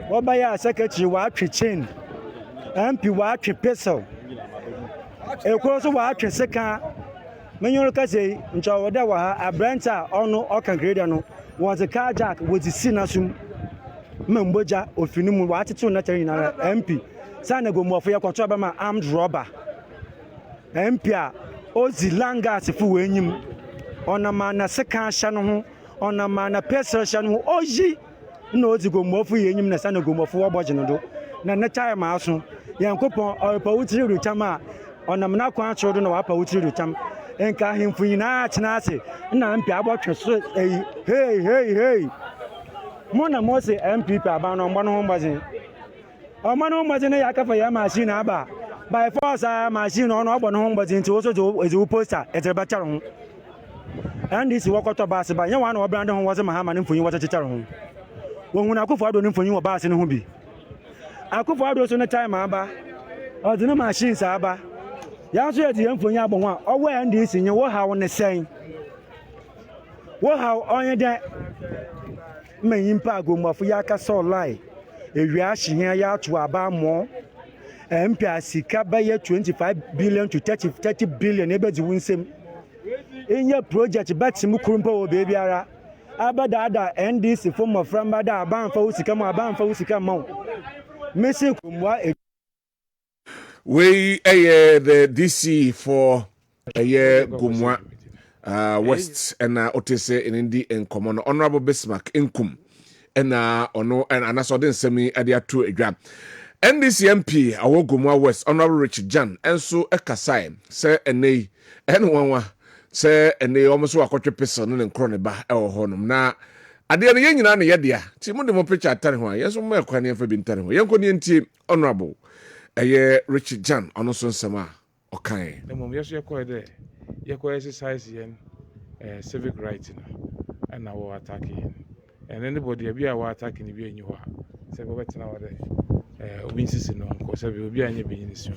Obaya secretary wa chain. MP wa pistol. Ekoso wa seka. Menyo ka say ncha woda wa ha abranta ono okan grade no. Was a carjack with the sinasum. Memboja ofinimu wa atitu na tari na MP. Sana go mo ya kwato aba ma armed robber. MP a ozi langa asifu wenyim. Ona ma na seka hya no ho, ona ma na pistol hya no ho. Oji na ozi go mo fu yenyim na sana go mo fu oboje no do. Na na time aso. Yankopon opa wutiri rutam a ona mna kwa atro do na wa pa wutiri rutam. Enka himfu nyina chena ase na MP abotwe so hey Mona Mose MPP abano mgbano ho mbazi. Omano mbazi na yakafa ya machine aba. By force machine ono ogbono ho mbazi nti woso ezu poster etereba charo ho. And this wokoto bass ba nya wan obrande ho woze mahama ne mfonyi wote charo ho. Wohuna akofo ado ne mfonyi wo bass ne ho bi. Akofo ado so ne time aba. Odine machines aba. Ya so yedi mfonyi abon a owo NDC nye wo ha wo ne sen. Wo ha onye de Mayimpa agomafo yaka so lie ewia ahia ya atu aba mo MP sika baye 25 billion to 30 billion ebedi wunsem enye project batim kurumpa wo bebi ara abada NDC form of framba da abanfa usika mo abanfa usika mo mesi kumwa we the DC for gumwa West and Otese in Indi and Common Honorable Bismarck Inkum and ono and Anasodin Semi Adia 2 a gram. NDC MP Awogumwa West Honorable Richard Jan and so a Kasai say a nay and one say a nay almost a quarter person and Croneba or Honum. Now at the end of the year, Timon de Picture at Tanwa, yes, more quite for being Tanwa. Young team Honorable a year Richard Jan on also Sama. Okay. The mom, yes, you're quite there. You exercise civic rights and our attacking. And anybody be our attacking if you are. Say, what's now there? Wins in on course, will be any business.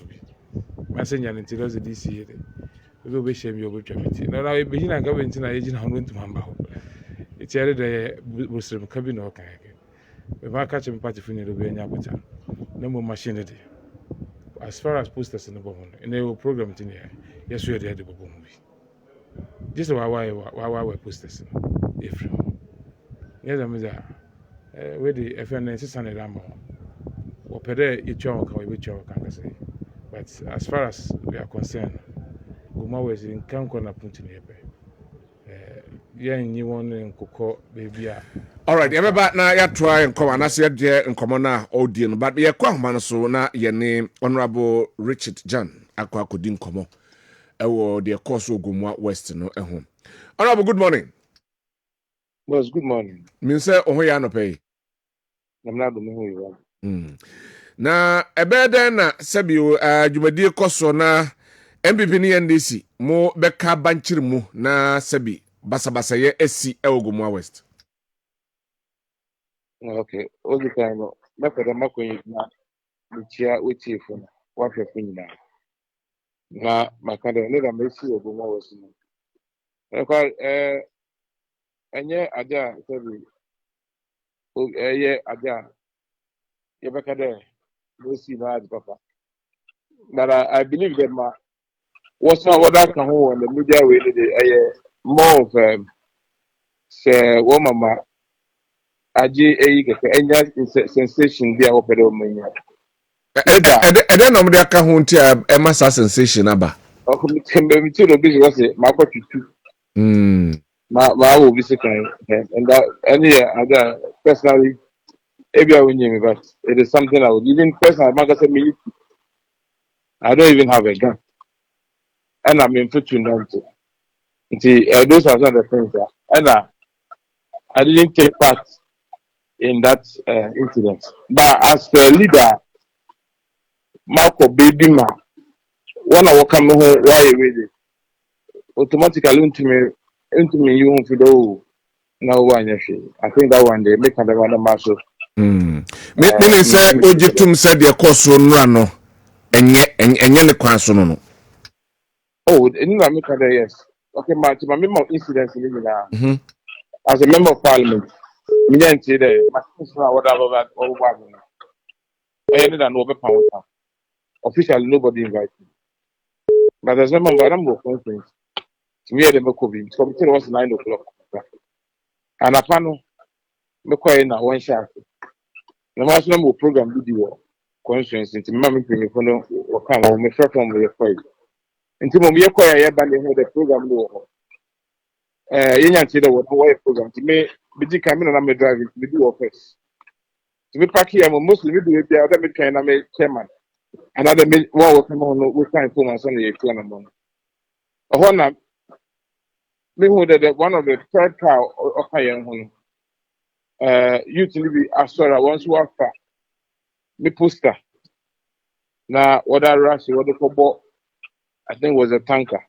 Messenger until the DC. We will be shame your opportunity. Now, I begin a government in a agent on to Mamba. It's the Muslim cabin or kayak. We might catch him party for the Benyapata. No more machinery. As far as posters in the bottom, in the program in here, yes, we are the movie. This is why we posters. If yes, I'm there. Where the FNS is on a ramble. Or pede each other, which you can say. But as far as we are concerned, Guma was in Kankona Puntini. You want in Coco, baby. All right, everybody now you try and come and I said there in common audience, but we are quite so now your name Honorable Richard Jan Akwa Kudin Komo. The course of Gumwa West no home. Honorable, good morning. Well, good morning. Minse Ohoyano pay. I'm not going to you. Na ebede na sebio jumadi koso na MPP ni NDC mo beka banchiri mu na sebi basabasa ye esi Gumwa West. Okay, all the time. My father, my queen, which you for what you're thinking now. Na makanda neda mesi Gumwa West. Okay, enye aja sebi. Aja. Yebekade. Mesi na papa. But I believe that what's not what I can hold and the media will more of say mama aji enya sensation dia opere o manya ede no mde aka ho ntia e massa sensation aba o ko mitembe mi tiro bi was makotutu ma wo bi sekan and that any other personally ebia wonye me but it is something I would even personally magase me I don't even have a gun and I'm in foot now those are some of the things and I didn't take part in that incident. But as a leader, Marco baby ma, when I walk home, why you automatically into me, you won't feel now one. I think that one day make another muscle. Me say Ojitum said your course run no, and yet the class no. Oh, yes. Okay, my member incidents in as a member of parliament. Me and say the machines now whatever that all one. I ended up over pound. Officially, nobody invited me. But there's no number of conference. Me and the Mokobi. Committee was 9 o'clock. And a panel, McQuay in one shot. The last number program video conference into Mammy Pinifono or come on me from the fight. Until we acquire a band the program. You can't see the what program to me. Busy coming and I'm driving to do office. To be back here, I'm mostly do it the other kind of chairman. Another one will come on with time for my son. A one me who that one of the third car of higher home. Usually I saw once walk me poster. Now what I rush what the football I think was a tanker.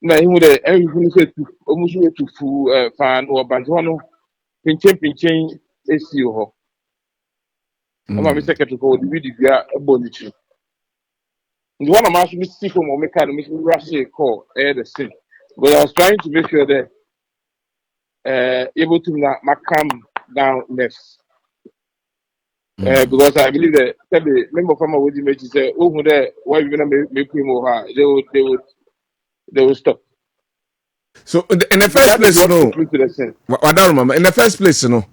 Now he would everything said to almost to full fan or banjono pinching ACO. I'm a secretary for the video abolition. One of my see from or make me rush a call the same. But I was trying to make sure that able to not calm down less. Because I believe that the member from our make say, oh, there, why you gonna make him or her? They will stop. So in the first place, no. In the first place, no.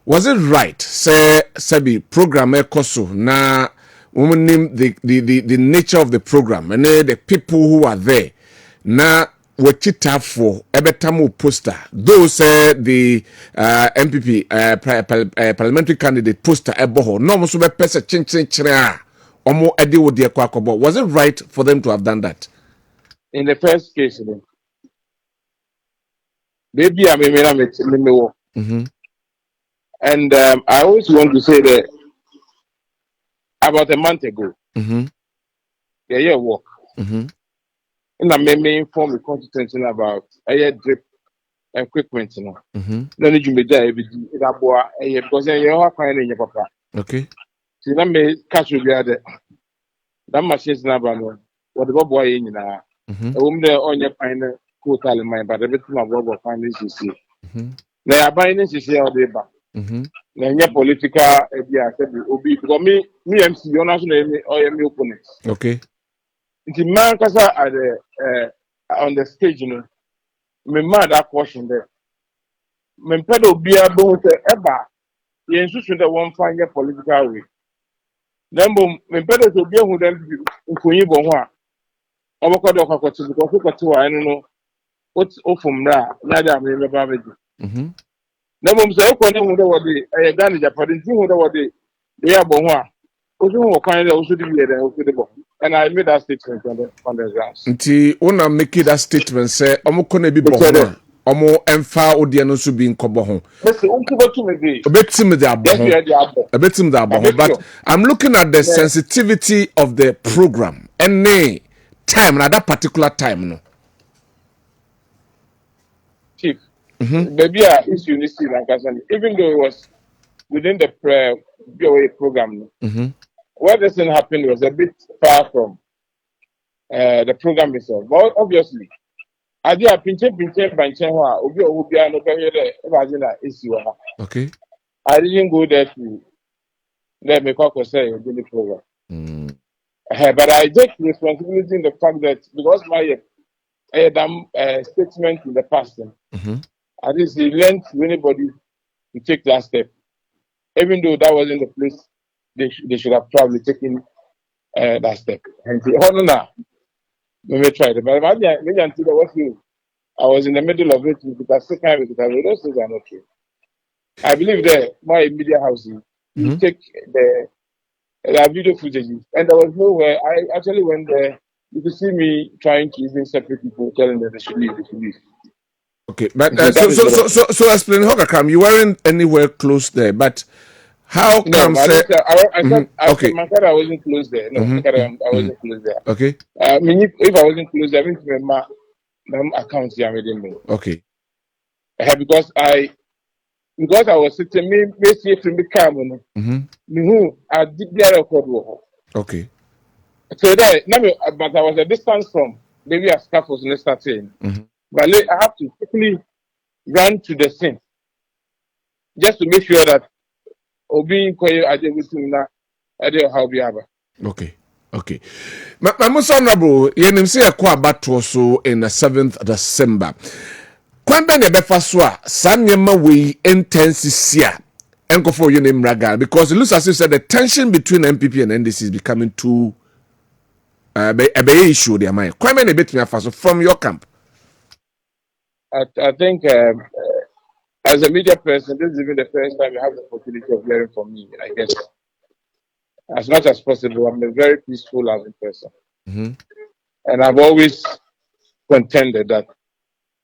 Was it right? Say, Sebi program koso na woman name the nature of the program and the people who are there. Na what it have for ebetamu poster. Those the MPP parliamentary candidate poster eboho. No mo so be pesa chin chira. Omo edi wo de kwakobo. Was it right for them to have done that? In the first case, maybe I may and I always want to say that about a month ago, yeah, work. And I may inform the constituency about a drip equipment, you know. No need to be there that boy, because you are finding in your papa. Okay. See, that may catch you there. That machine's never known. What the boy in a woman there on your final quota in mind, but everything of what finance you see. They are buying this is all day back. Na political idea said obi because me MC you know or me opponents. Okay. The man kasa at the on the stage you know me mad that question there. Me pedo obi abo say eba ye nsusu that one find your political way. Then me pedo to obi hu dem nkonyi bo ho a obokodo kwakwati because kwakwati wa eno no what ofum ra na da me be ba beji. Na mum say ko ne hu de wode e Ghana Japan ti hu de wode de ya bo ho a osu hu kwan de osu di be de osu de bo and I made that statement on the grounds nti una make that statement say omo na bi bo ho omo emfa ode no so bi nkobo ho obetim de abo ho but I'm looking at the sensitivity of the program any time na that particular time no chief. Maybe issue you see like even though it was within the BOA program, what this thing happened was a bit far from the program itself. But obviously, I did a pinche issue. Okay. I didn't go there to let me say the program. But I take responsibility in the fact that because my statement in the past. At least he learned to anybody to take that step. Even though that wasn't the place, they should have probably taken that step. And now, we may try it. But maybe until I was in the middle of it with the second with those things are not true. I believe that my media houses, you take the video footage, and there was nowhere. I actually went there. You could see me trying to even separate people, telling them they should leave. Okay, but so explain how come you weren't anywhere close there, but how come say okay. I wasn't close there. No, I wasn't close there. Okay. I mean, if I wasn't close there, I mean, my accounts here already know. Okay. Because I was sitting me see from the camera. Me I did the record. Okay. So there, but I was a distance from maybe a scaffold in starting. But I have to quickly run to the scene just to make sure that Obi Koye Adewisuna Ade how be aba. Okay. My most honorable, yenim say akwa abato so in the 7th December. Kwabena befa so a sanyema we intense sia enko for you name raga because it looks as if said the tension between MPP and NDC is becoming too a issue there my Kwabena bet me afa so from your camp. I think as a media person, this is even the first time you have the opportunity of hearing from me, I guess. As much as possible, I'm a very peaceful, loving person. Mm-hmm. And I've always contended that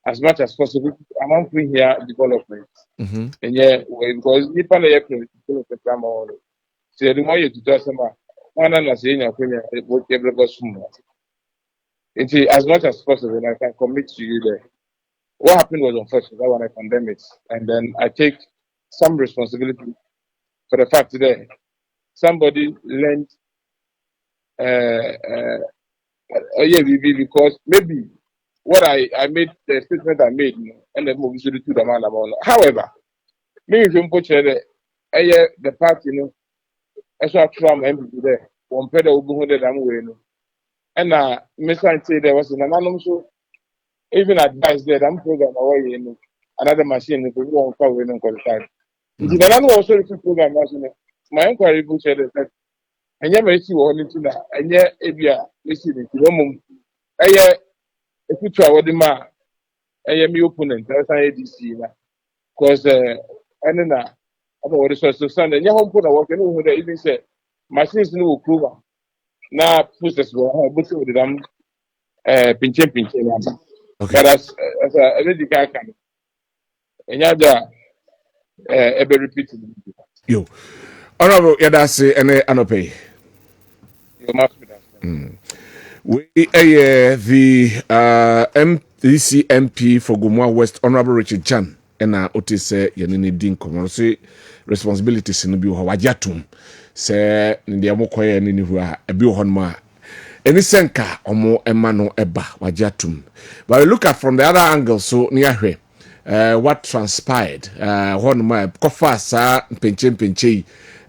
as much as possible, I'm not bring here development. Mm-hmm. And yeah, because if I'm a development, so the more you do some, one and saying your opinion, it will give us more. As much as possible, I can commit to you there. What happened was unfortunate. That when I condemn it, and then I take some responsibility for the fact that somebody lent because maybe what I made the statement I made, and the movie should do the man about. However, maybe if you put the party, as I try my MP there, one pedo who did I'm wearing, and Mr. say there was an anonymous. Even advice there, I'm program away in another machine if we won't cover in qualified. The other also the program my inquiry book said that and yet may see what into that and yet if you are listening to them if you try what the man and yet me opponent that's ADC because and then I don't what is so Sunday and your home put a work and who they even said machines no approval now process will have both of them pinching. Okay. But as a medical can, and yada, ever repeated. Yo, honorable Yadase and Anope. You must be We the MDC MP for Gumwa West, Honorable Richard Chan, and Otise Yanini Din Common say responsibilities in the Wajatum, say Ndiamokoya and Nihua, a Biohonma. Any senka omo emano eba wajatum. But we look at from the other angle, so near here, what transpired. One my kofa sa penche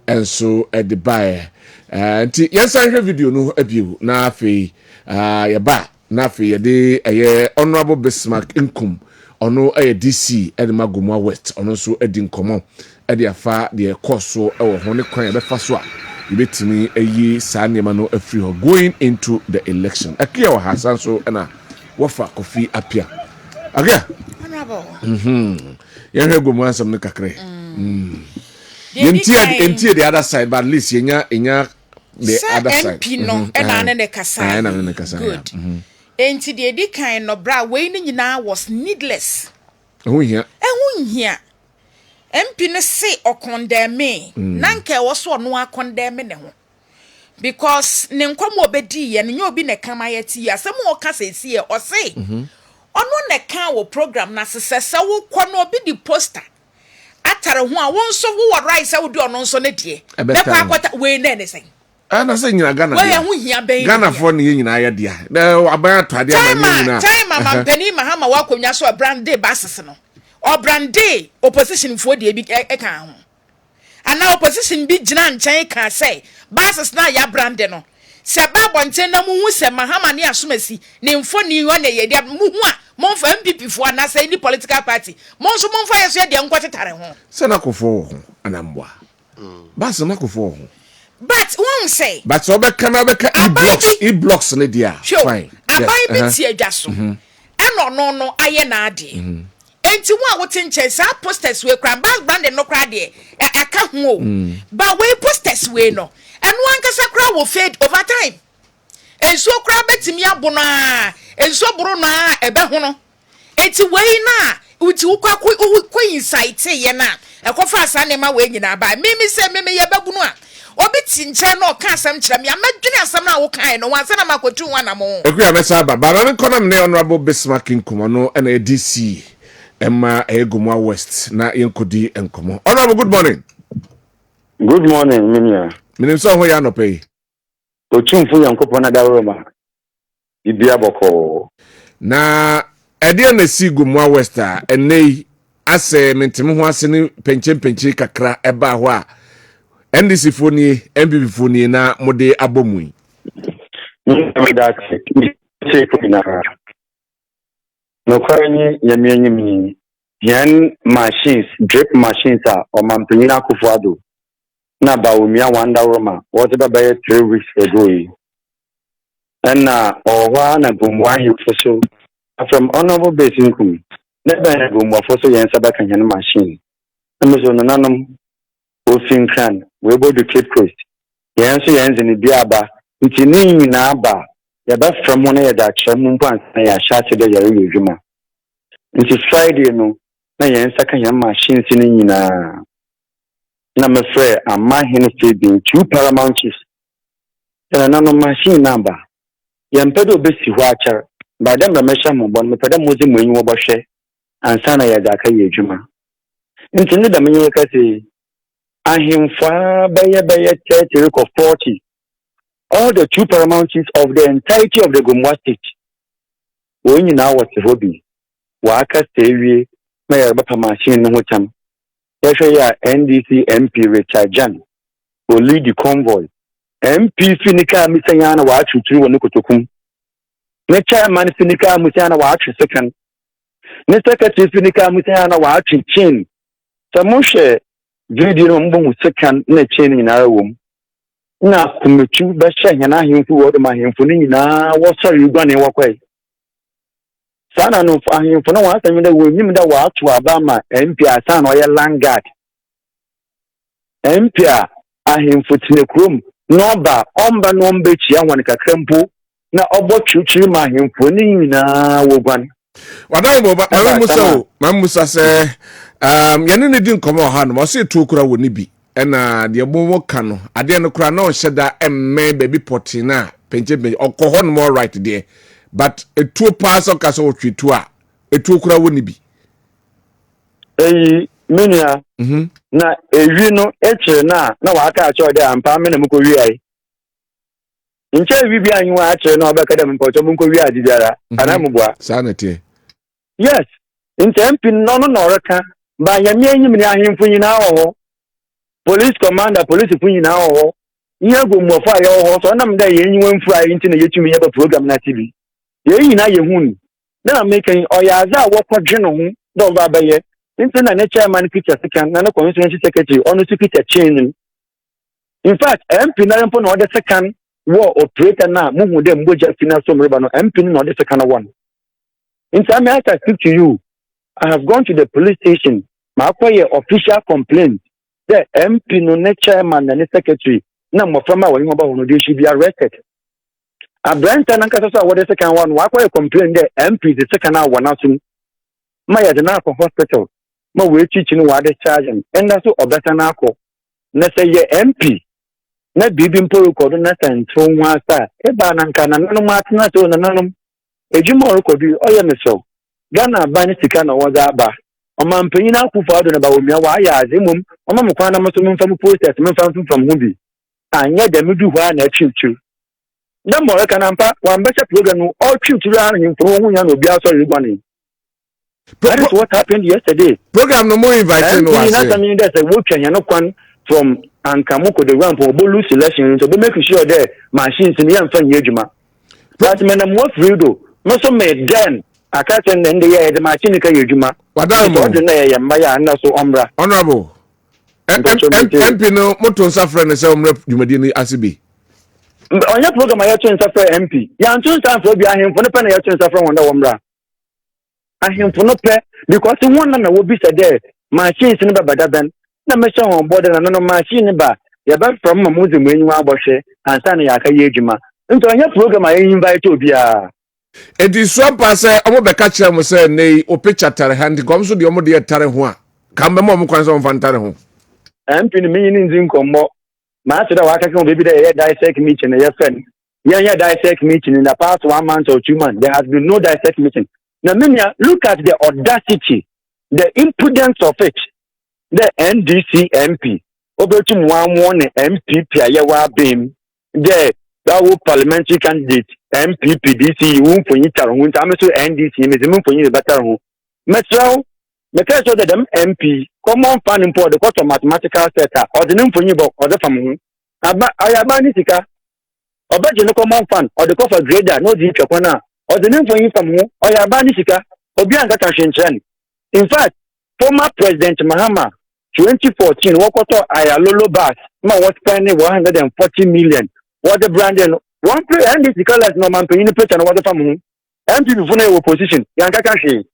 and so at the buyer. Yes, I have video no abu na fe yaba na fe yade honorable Bismarck income ono DC at the Magumwa West ono so edin komo at the afa the course so e ho ne kwan be fa so a ibetimi ayi saa nema no afri ho going into the election akia wa hasan so na wofa kofi apia akia honorable yan hwe gomu ansam ne kakre yentie the other side but at least yenya the other side MP no na ne kasa good enti de di kan no bra we ni nyina was needless ehun hia MP no say o condemn nanka wo so no a condemn ne ho because ne nkwam obedi ye ne obi ne kama yeti asem o ka sesi o say ono ne kan wo program na sesese wo kɔ no obi di poster atare ho a won so wo right say wo di ono nso ne die be kwa akota we na ne say ana say nyina Ghana we ho hia ben Ghana for ne nyina ya dia na aban atade ama nyina time mama pani mahama wa konwa so brand day basis no or brand day opposition for the big eka ho ana opposition bi gina nchen ka say basis na ya brand no se ba bonten na mu hu se mahama ne asomasi ne mfoni ho na ye dia mu hu a mon fa MPP fo na say ni political party mon so mon fa yeso ye de nkotetare ho se na kofo ho anambwa bas na kofo ho but won say but so be e-blocks ne dia fine abai bi tie adwaso eno no aye na ade enti wo a wote nche sa posters we kran brand no kra de aka ho ba we posters we no eno ankasa kra wo fade over time enso kra betimi abono a enso buru na ebe ho no enti we na uti ukwa insight ye na ekofa asa ne ma we nyina ba mimi se mimi ye babunu a obi tinche na oka asam kira me amadwene asam na wo kan no wansa na makotu wana mo ekuya besa ba na nkonam ne honorable Bismarck nkomo no na DC Emma Egumwa West na yenkodi enkomo. Honorable, good morning. Good morning, Minia. Minim so ho ya no pay. Ochumfu yankopon na dawroma. Ibia boko. Na ede na si Egumwa West a enei ase mentemu ho ase ne penche kakra eba ho a NDC foni MPP foni na mode abomu no kwani yamianyimi yan machines drip machines or mampanyina kufuado na bawumia wanda roma what about 3 weeks ago and or na gumwa so from honorable basin kum na gumwa for so yan sabaka yan machine amezo nanam ofin kan we go to Cape Coast yan so yan zini biaba ntini na aba ya ba from one ya da chemu mpan na ya shate de ya yejuma nti Friday no na yan saka yan machine sini nyina na me frɛ amahin feeding 2 paramount chiefs na no machine number yan pedo besi ho achar ba dem na mesha mo bon me peda mozi mo enyi wo bɔhwɛ ansa na ya da ka yejuma nti ne da menye ka se ahimfa beye 30 or 40 all the 2 paramount chiefs of the entirety of the Gomwa state when you now what hobby wa aka stewie na ya ba machine no hotam ya NDC MP Richard Jan will lead the convoy MP Finika misanya na wa atuturu woni kotokum ne chairman Finika misanya na wa atu second ne secretary Finika misanya na wa atu chain samushe video no mbongu second na chain na wom na kumetu ba hye na ahemfu wo de ma ahemfu ni na wo sori guane wakwai sana no ahemfu no wa asanyida wo nyim da wa atu abama MP asana o ye landguard MP ahemfu tinekrom no ba omba no mbechi anwan kakrempo na obo chuchiri ma ahemfu ni na wo guan wadai bo ba mamusa se yane ne din komo ha no se tu kura woni bi ena de bomo ka no ade no kura na o hyeda emme baby poti na penche okoho no more right there but etu pass o kaso otwitu a etu kura woni bi minia na ewi no eche na wa aka acho de ampa me na mko wi ai nche ewi bi anyu a ache na obeka de mpo to mko wi adibiara ana mboa sanete yes nche mpi no reka ba ya mi enyim ni ahemfu nyina wo police commander police fu nyina wo ihe go mo fa ya wo so na mda ye enyiwe mfu ai nti na yetumi ye ba program na TV ye nyina ye hun na meken oyaza wo kodwe no hu do ba ba ye nti na ne chairman picture second na constituency secretary onu picture chain in fact MP na rempo no the second war operator na muhu de mboja final so mreba no MP no the second one in time I speak to you I have gone to the police station ma akoye official complaint the MP no ne chairman na ne secretary na mo from awon mo ba wono they should be arrested abranta na nkasa so awon the second one wa akoye complaint the MP the second one asun ma ya de na hospital ma we chichi no wa de charge and na so obeta na akọ na say ye MP na bibi mporo na sentro nwa asa e ba na nka na nanu ma atena so na nanu ejuma orokodu oye meso Ghana ba ni sika na woza aba omampanyi na akufo ado na ba womia wa ya azemum omamukwa na moso mfam process mfam hu bi anya da medu hwa na chichu na mo reka na mpa wa mbese program no all chichu ara himfo hu nya na obi aso rigwane. That is what happened yesterday. Program no more inviting was. Not something that's a work and you're from Ankamoko the ramp or Bolu selection, so we make sure that machines in the infant yejuma. But when I'm what Frido, most of me then I can't send in the year the machine yejuma. What I'm ordinary Maya and so umbra. Honorable. MP no moto suffer na say umrep Jumadini asibi. On your program I to suffer MP. Ya ntun stand for be ahim for no pen ya to suffer wonder umbra. Ahim for no pe because one na will be said there machines in baba ben na me show on board na no machine ba ya ba from mamuzi mwenyu aboshe ansa na ya ka yejuma nto anya program I invite obia edi so pass omo be ka kire mo say nei o picture tare hand kom so de omo de tare ho a kan be mo kwan so mfa tare ho MP ni menyi nzi nkommo ma ase da waka kan baby there dissect meeting na yefen ya dissect meeting in the past 1 month or 2 months there has been no dissect meeting. Now, look at the audacity, the impudence of it. The NDC MP, over to one MPP, Ayawa Bim, the parliamentary candidate, MPP, DC, whom for you, I'm so NDC, Miss for you, the better home. Metro, Because of them MP, common fund import the cost of mathematical sector, or the name for you or the family. Ayabanisika, or budget no common fund, or the cost of grader, no deep chapana, or the name for you from who, or Yabanisika, or Bianca Tashin. In fact, former President Mahama, 2014, Wokoto Ayalolo Bas, was spending 140 million. What the branding, one play and this colors no man paying the pitch and what the family. MP before opposition, Yanka Kashi.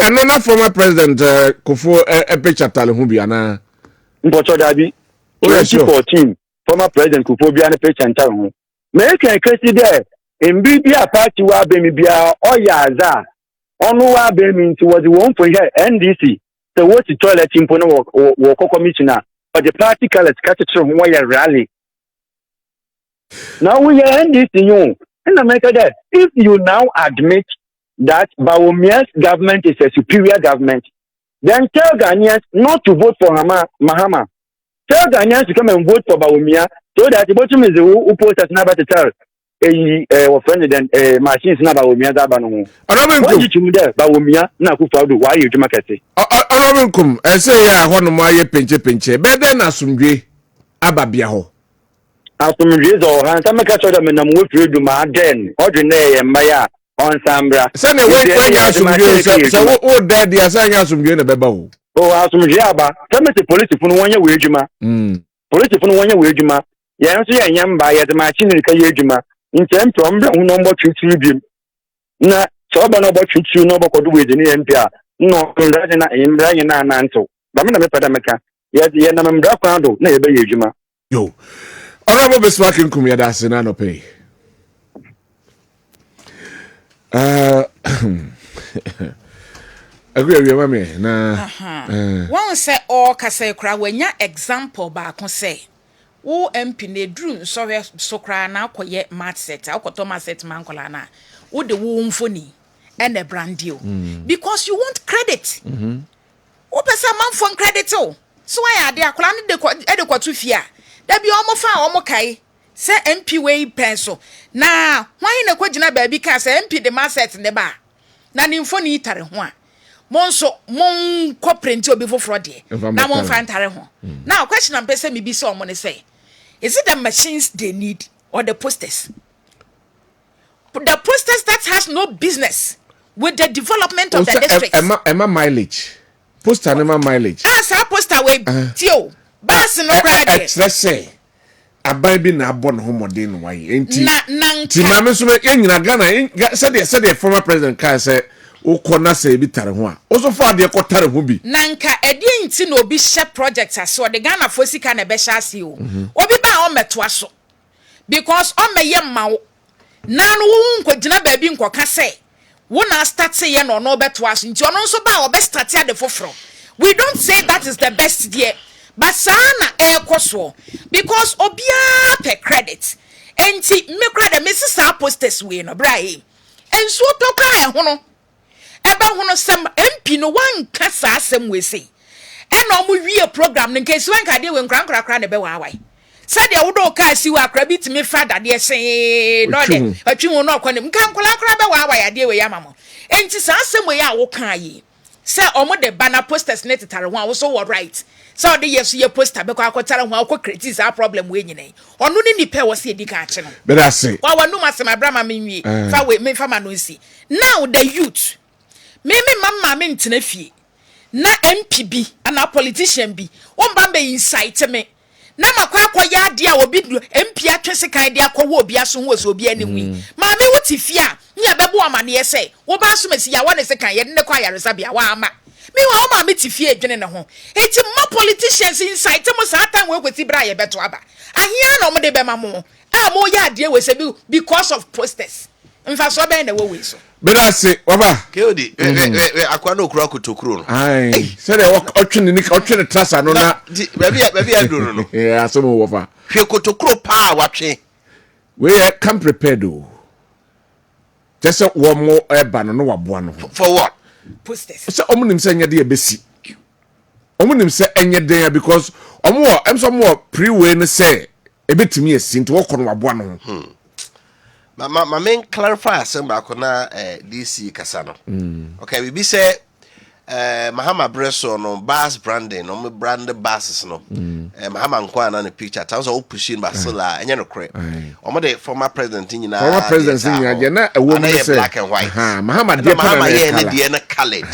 Another former president Kofo Epechatale Hubiana. Mpoto Dabi, 2014, former president Kofo Biana Pechatale. Make a case there. In Bibia party wa Bemibia or Yaza. On wa Bemi was the one for here NDC. So what's the toilet in Pono or commissioner or the party colors catch from wire rally. Now we are NDC you. And America that if you now admit that Bawumia's government is a superior government, then tell Ghanaians not to vote for Mahama. Tell Ghanaians to come and vote for Bawumia so that the bottom is who post us never to tell a president machines na Bawumia Zabano. What did you do? Bawumia na Kufadu, why you to market? Honorable, I say, one of my pinche, better than Asumdwe Ababiaho. Asumdwe or Hansama Catcher and I'm with you to my den, ordinary and Maya. On Sambra. Send away when you have some good. So, what daddy are saying as some good about? Oh, as some Jaba, tell me the police from 1 year wagema. Police from 1 year wagema. Yes, I am by the machine in Kayajima. In terms of number 2 tribune. Na, so about you know what do with the NPR. No, in Brian and Anto. Bamina Padamaka. Yes, the Yanam Bracando, neighbor Yajima. Yo, Honorable Bismarck in Kumia Senano pay. Agree with you, mommy. One say all kase kra wenya example ba kon say. Wo MP ne dru sorry so kra na akoye mat set, akoto mat set man kola na. Wo de wo mfoni and a brand deal. Because you want credit. Wo pesa man fon credit o. So why ade akola ne de kwatu fia. Da bi omo fa omo kai. Say MP way pencil. Na why na kwagina baby ka say MP the market ne ba. Na ni mfoni itare ho a. Monso mon corporate obi foforo de. Na mon fa ntare ho. Now question am pese me bi say omo ne say. Is it the machines they need or the posters? The posters that has no business with the development of the district. Emma mileage. Poster Emma mileage. Ah, sa poster we tio. Bas no credit. Let's say aban bi na abon homodin why enti ti mame so enyina Ghana said the former president can say o kona say bi tare ho a o so fa de ko tare ho bi nanka edi enti na obi share project aso the Ghana for sika na be sha ase o obi ba o meto aso because o meye mawo na no wo nkogina ba bi nkoka say wo na start ye no no beto aso nti ono so ba o be start ya de foforo. We don't say that is the best there. But sana ekoso because obia pe credit enti me credit me sisa posters we no brai enso to kra ho no eba ho no sem MP no wan kasa asem we sei e no mo wie program no nkesi wan ka de we nkran ne be wa awai said ya wodo ka si wa kra bit me father de sei no de atwi ho no akwane nkan kola kra be wa awai ade we ya mamo enti sa asem we ya wo kan yi say omo de banner posters net tare ho a wo so right. So the yes ye poster be kwa kwatara ho akọ criticize our problem we nyina onu ni nipa wo se edika ache no but I say wa wanu masema brama menwie fa we me fa ma no si now the youth me mama me ntena fie na MPB and a politician bi won ba be incite me na makwa akoya ade a obi MP atwese kan de akọwo obi aso ho so obi ani hui ma me wuti fie a nya bebo amane ye say wo ba so mesi ya wa ne se kan ye ne kwa yaresa bia wa ama me wa ma meti fie adwene ne ho enti ma politicians inside mo satan we kweti bra ye beto aba ahia na mo de be ma mo a mo ya ade we se because of posters mfa so be na we so but I say waba keodi akwa no kura kutokuro no ai say dey otwene ni otwene trasa no na baby aduro no yeah asomo wofa hwe kutokuro pa watwe we come prepared o just wo mo eba no waboa no for what posters so omunim say nyade ebesi omunim say enyede because omo em so mo pre-way no say ebetimi esi nti wo kono waboa no my main clarify some back on DC Casano. Okay, we be say Mahama Bresso no bass branding no branded basses no. Mahama Nkwana the picture. I was all pushing Basila and you know correct. The former president in former president in Yena a woman black and white. Mahama Diana colored.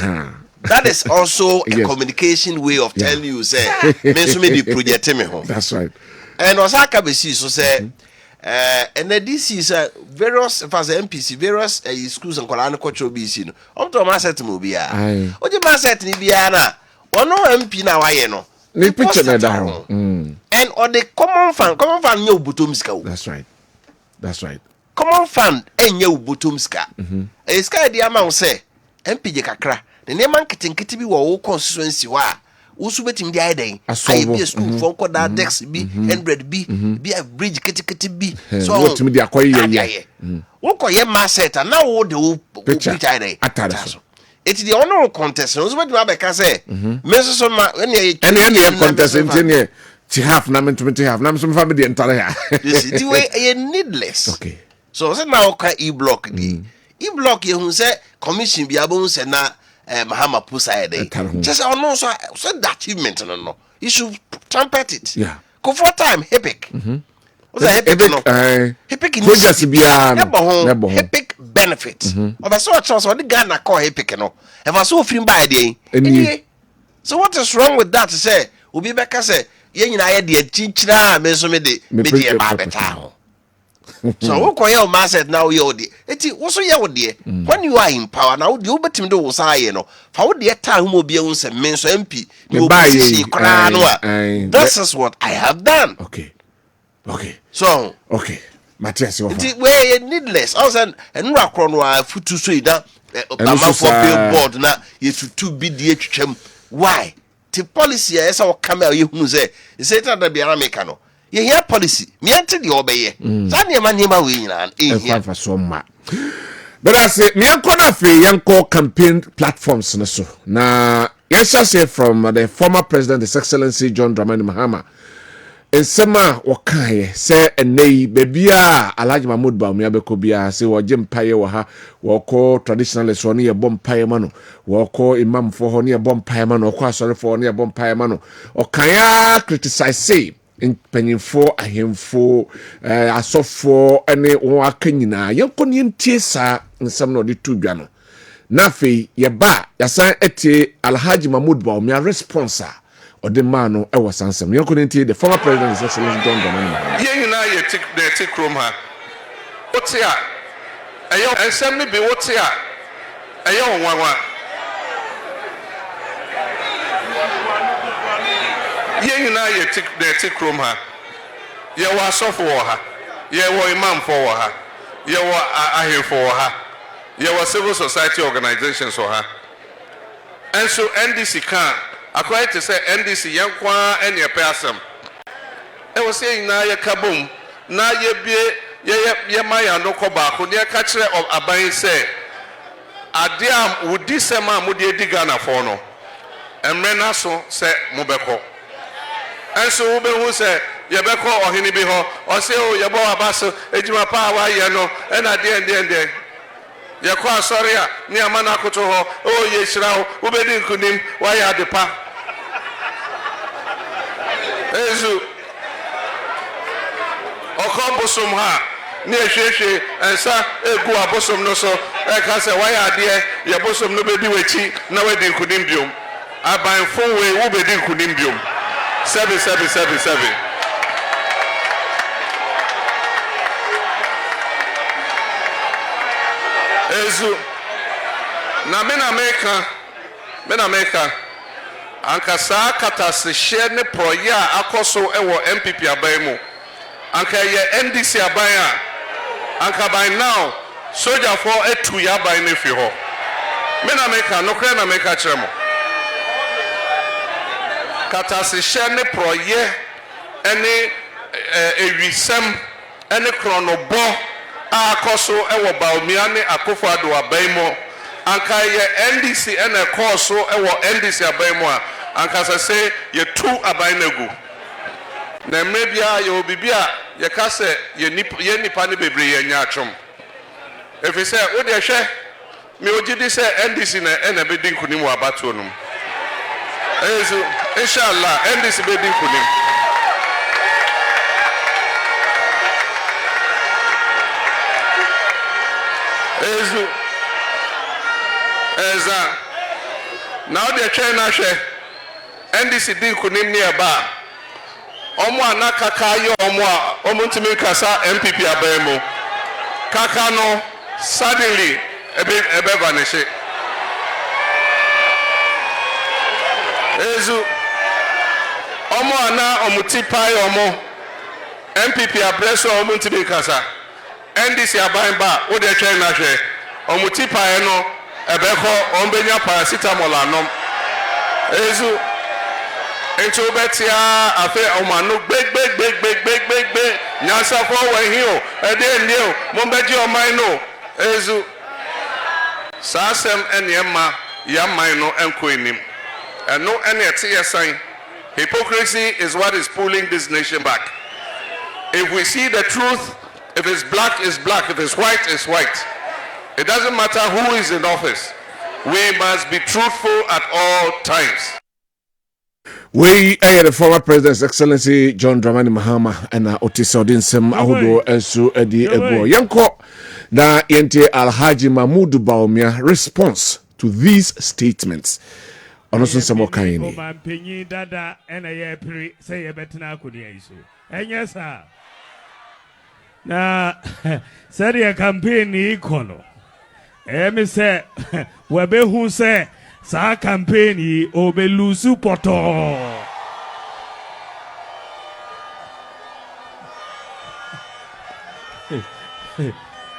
That is also a communication way of telling you say me the project me home. That's right. And Osaka BC so say and then this is various as MPC various schools and Kolana cultural BC no. On to maset mu bia. O je maset ni bia na ono MP na waye no. Ni picture na down. And or the common fund nye obutom ska. That's right. Common fund enye obutom ska. E ska di ama say MP je kakra. The name man kiti bi wo constituency wa. Usu betim di aiden. I be a school for koda dex bi 100 bi be a bridge kiti bi. So what me di akoye ye. Wo koye maset na wo de wo picture aiden. Ataraso. It is the honor contest. Usu betim abeka say. Me so ma any contest in ti half na me to half na so family entire ya. This is the way needless. Okay. So say na okay e-block di. E-block ye hu say commission bi abo hu say na Mahama Pusa just no so the achievement no. You should trumpet it. Yeah. Go for time epic. What's a epic no? Epic in just be epic benefit. Of so chance on the Ghana call epic no. If I saw film by day. So what is wrong with that to say? Obi Beka say ye nyina ye de chinchira me so me de ba beta. So wo koye o maset now ye odi eti wo so ye odi when you are in power now the obetim do wo say no fa wo de ta hu obi ehun se men so MP no opposition kra no this is what I have done. Okay so Matthias eti we needless also enu akro no afutu so ida obama for billboard na ye tutu bi de atwam why the policy is our camera ye hunu say that da bia America no you hear policy. Me ante the obeye. Sani manima we nyina e so ma. But I say me ankona fe yanko campaign platforms na so. Na yes I say from the former president His Excellency John Dramani Mahama. Ensema wakaye say enei bebia Alhaji Mahmoud Bawumia beko bia say woje mpaye wo ha wo traditionalist woni ye bom paye ma no wo imam fo ho ne ye bom paye ma no wo asore fo ne ye bom paye ma no okanya criticize say mpanyimfo ahemfo asofo ene won akanyina yenko ne ntie sa nsam no de tu dwa no na fe ye ba yasan etie Alhaji Mahmoud Bawumia response or the man I was answering. You couldn't hear the former president His Excellency John Dramani. You know, you take the tick room. What's here? I send me be what's here? I own one. You know, you take the tick room. You were so for her. You were imam for her. You were ahir for her. You were civil society organizations for her. And so NDC can't. According to say NDC yankwa and your person. I was saying na ye kabum na ye bie ye maya no koba ko ne ka kire of aban say adeam wudi sema mudi ediga na fo no emre na so say mobeko enso wo be hu say ye beko ohini bi ho o say o ye bo abaso ejima pa wa ye no e na de ye kwa sorry a ni amana akoto ho o ye hira ho wo be di nkunim wa ya de pa ezu okombosom ha ni ehwehwe ensa egu abosom no so e ka se wa ya de ye bosom no be di wachi na we di nkunim biom aban fo we wo be di nkunim biom 7 ezu na me na meka anka saa katase hye ne proya akoso ewo MPP aban mu anka ye NDC aban a anka by now soldier for etu ya aban ne fi ho me na meka no kra na meka kiremo katase hye ne proye ene ewisem ene kronobo akoso ewo Bawumia ne Akufo-Addo aban mu anka ye NDC ene koso ewo NDC aban mu a anka se ye tu aban nagu na mebia ye obibia ye ka se ye nipa ne bebre ye nya atwom If you say, what they share, me ojidi say NDC na be din kunim wa batu no. Inshallah, NDC be din kunim. Now they try na share NDC din kunim nearby. Omo anaka kayo omo ntimi kasa MPP abemo. Kaka no suddenly ebe vanish. Omo ana omutipai omo MPP abreso omo ntimi kasa. NDC abaimba wo de try na hwe omutipai no ebeko ombenya paracetamol anom. Into betia afe omanu big nyasa for we here ede new mombeji oman no ezu sasem enema yaman no enko enim eno ene ete sign. Hypocrisy is what is pulling this nation back. If we see the truth, if it's black, it's black. If it's white, it's white. It doesn't matter who is in office. We must be truthful at all times. We the former President's Excellency John Dramani Mahama and Otis Odinsem Ahodo Ensu Edi Ego Yanko na Yente Alhaji Mahmudu Bawumia response to these statements. Onosun Samo Kaini. Penyi dada ena ye pri say ye betina akodi iso. Enye sa. Na seri campaign ni ikono. Me say we be hu say sa campaign yi obelusu poto.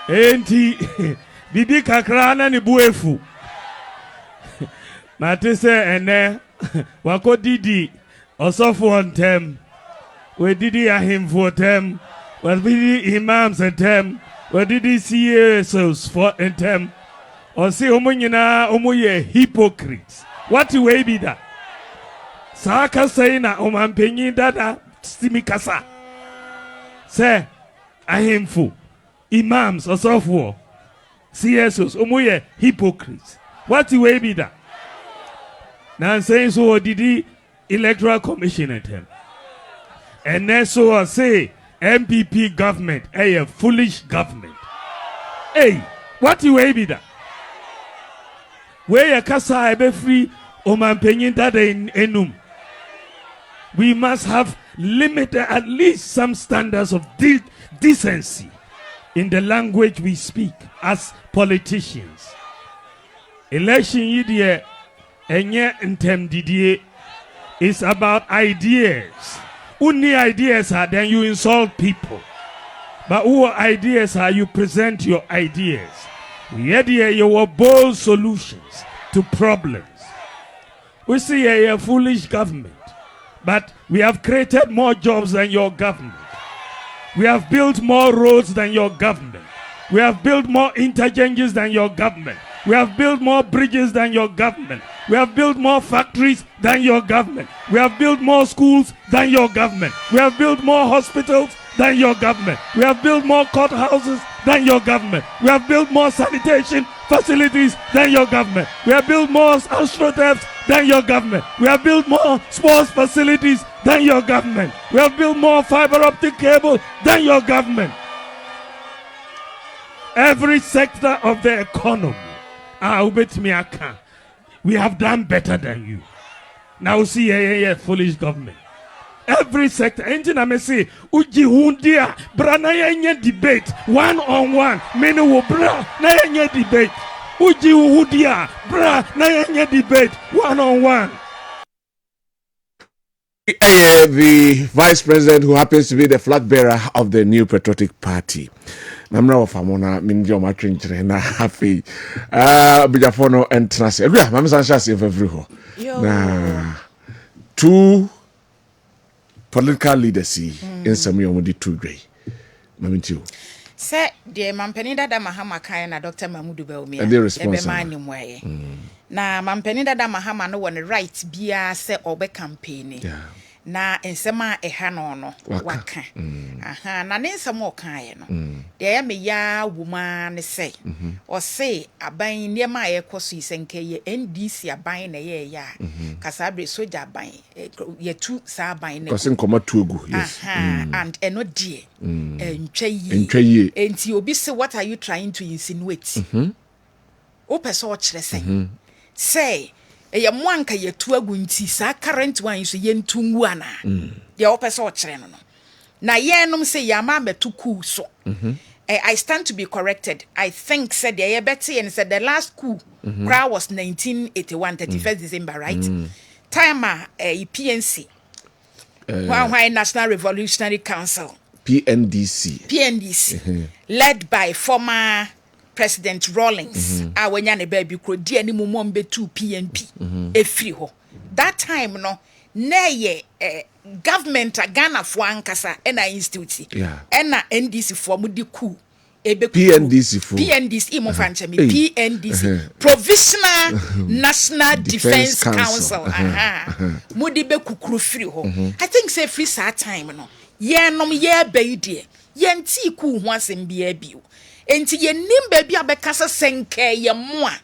Enti bibi kakra na ni buefu. Mate se ene wako didi osofo ontem. We didi ahimfo ontem. We didi imams ontem. We didi CSOs for ontem. Or say omunyina omuye hypocrites. What way be that? Saka say na omampenyi dada simikasa. Say ahimfo, imams osofo, CSOs omuye hypocrites. What way be that? Now saying so did the Electoral Commission at him. And then so say MPP government, a foolish government. Hey, what you way be that? Where a kasa be free oman penyin that in enum. We must have limited at least some standards of decency in the language we speak as politicians. Election year enye ntem didie is about ideas. Only ideas are then you insult people. But who ideas are you present your ideas? We had here your bold solutions to problems. We see a foolish government, but we have created more jobs than your government. We have built more roads than your government. We have built more interchanges than your government. We have built more bridges than your government. We have built more factories than your government. We have built more schools than your government. We have built more hospitals than your government. We have built more courthouses than your government. We have built more sanitation facilities than your government. We have built more astroturfs than your government. We have built more sports facilities than your government. We have built more fiber optic cable than your government. Every sector of the economy, we have done better than you. Now see a foolish government. Every sector, engine I may say, Uji Hundia, Brana debate, one-on-one, many will bra, Naya debate. Uji Hundia, Bra, Naya debate, one-on-one. The vice president who happens to be the flag bearer of the New Patriotic Party. Namna wa famona minjo matrinjre na happy bijafono entrance. Agria mama sansha se favoriho. Na two political leaders in some yomudi two grey. Mamintiu. Say the mampeni dada Mahama kai na Dr. Mahmudu Bawumia. And they respond. Na mampeni dada Mahama no one right bia se obe campaign. Yeah. na ensema eha no waka aha na ne nsema okaye no de ya me ya wuma ne say o say aban niema ekoso isenke ye NDC aban na ye ya kasabre soja aban ye tu sa aban ne kosin koma tuegu yes and eno die ntwaye enti obi say what are you trying to insinuate o pese o kire say ye mwanka ye tu agu nti sa current one so ye ntungu ana de o pese o kire no na ye nom say ya ma metu coup so I stand to be corrected. I think said the Betty and said the last coup crowd was 1981 31st December, right? Time PNC why National Revolutionary Council PNDC led by former President Rawlings when yana baby could dear ni mumombe 2 PNP efri ho that time no na ye government Ghana for ankasa ena institute ena NDC for mudi coup PNDC imo franchemi PNDC Provisional National Defense Council mudi be kukuru free ho I think say free sa time no ye nom ye be die ye nti ku ho asem bia bio enti ye nim ba bia be kasa senke ye mo a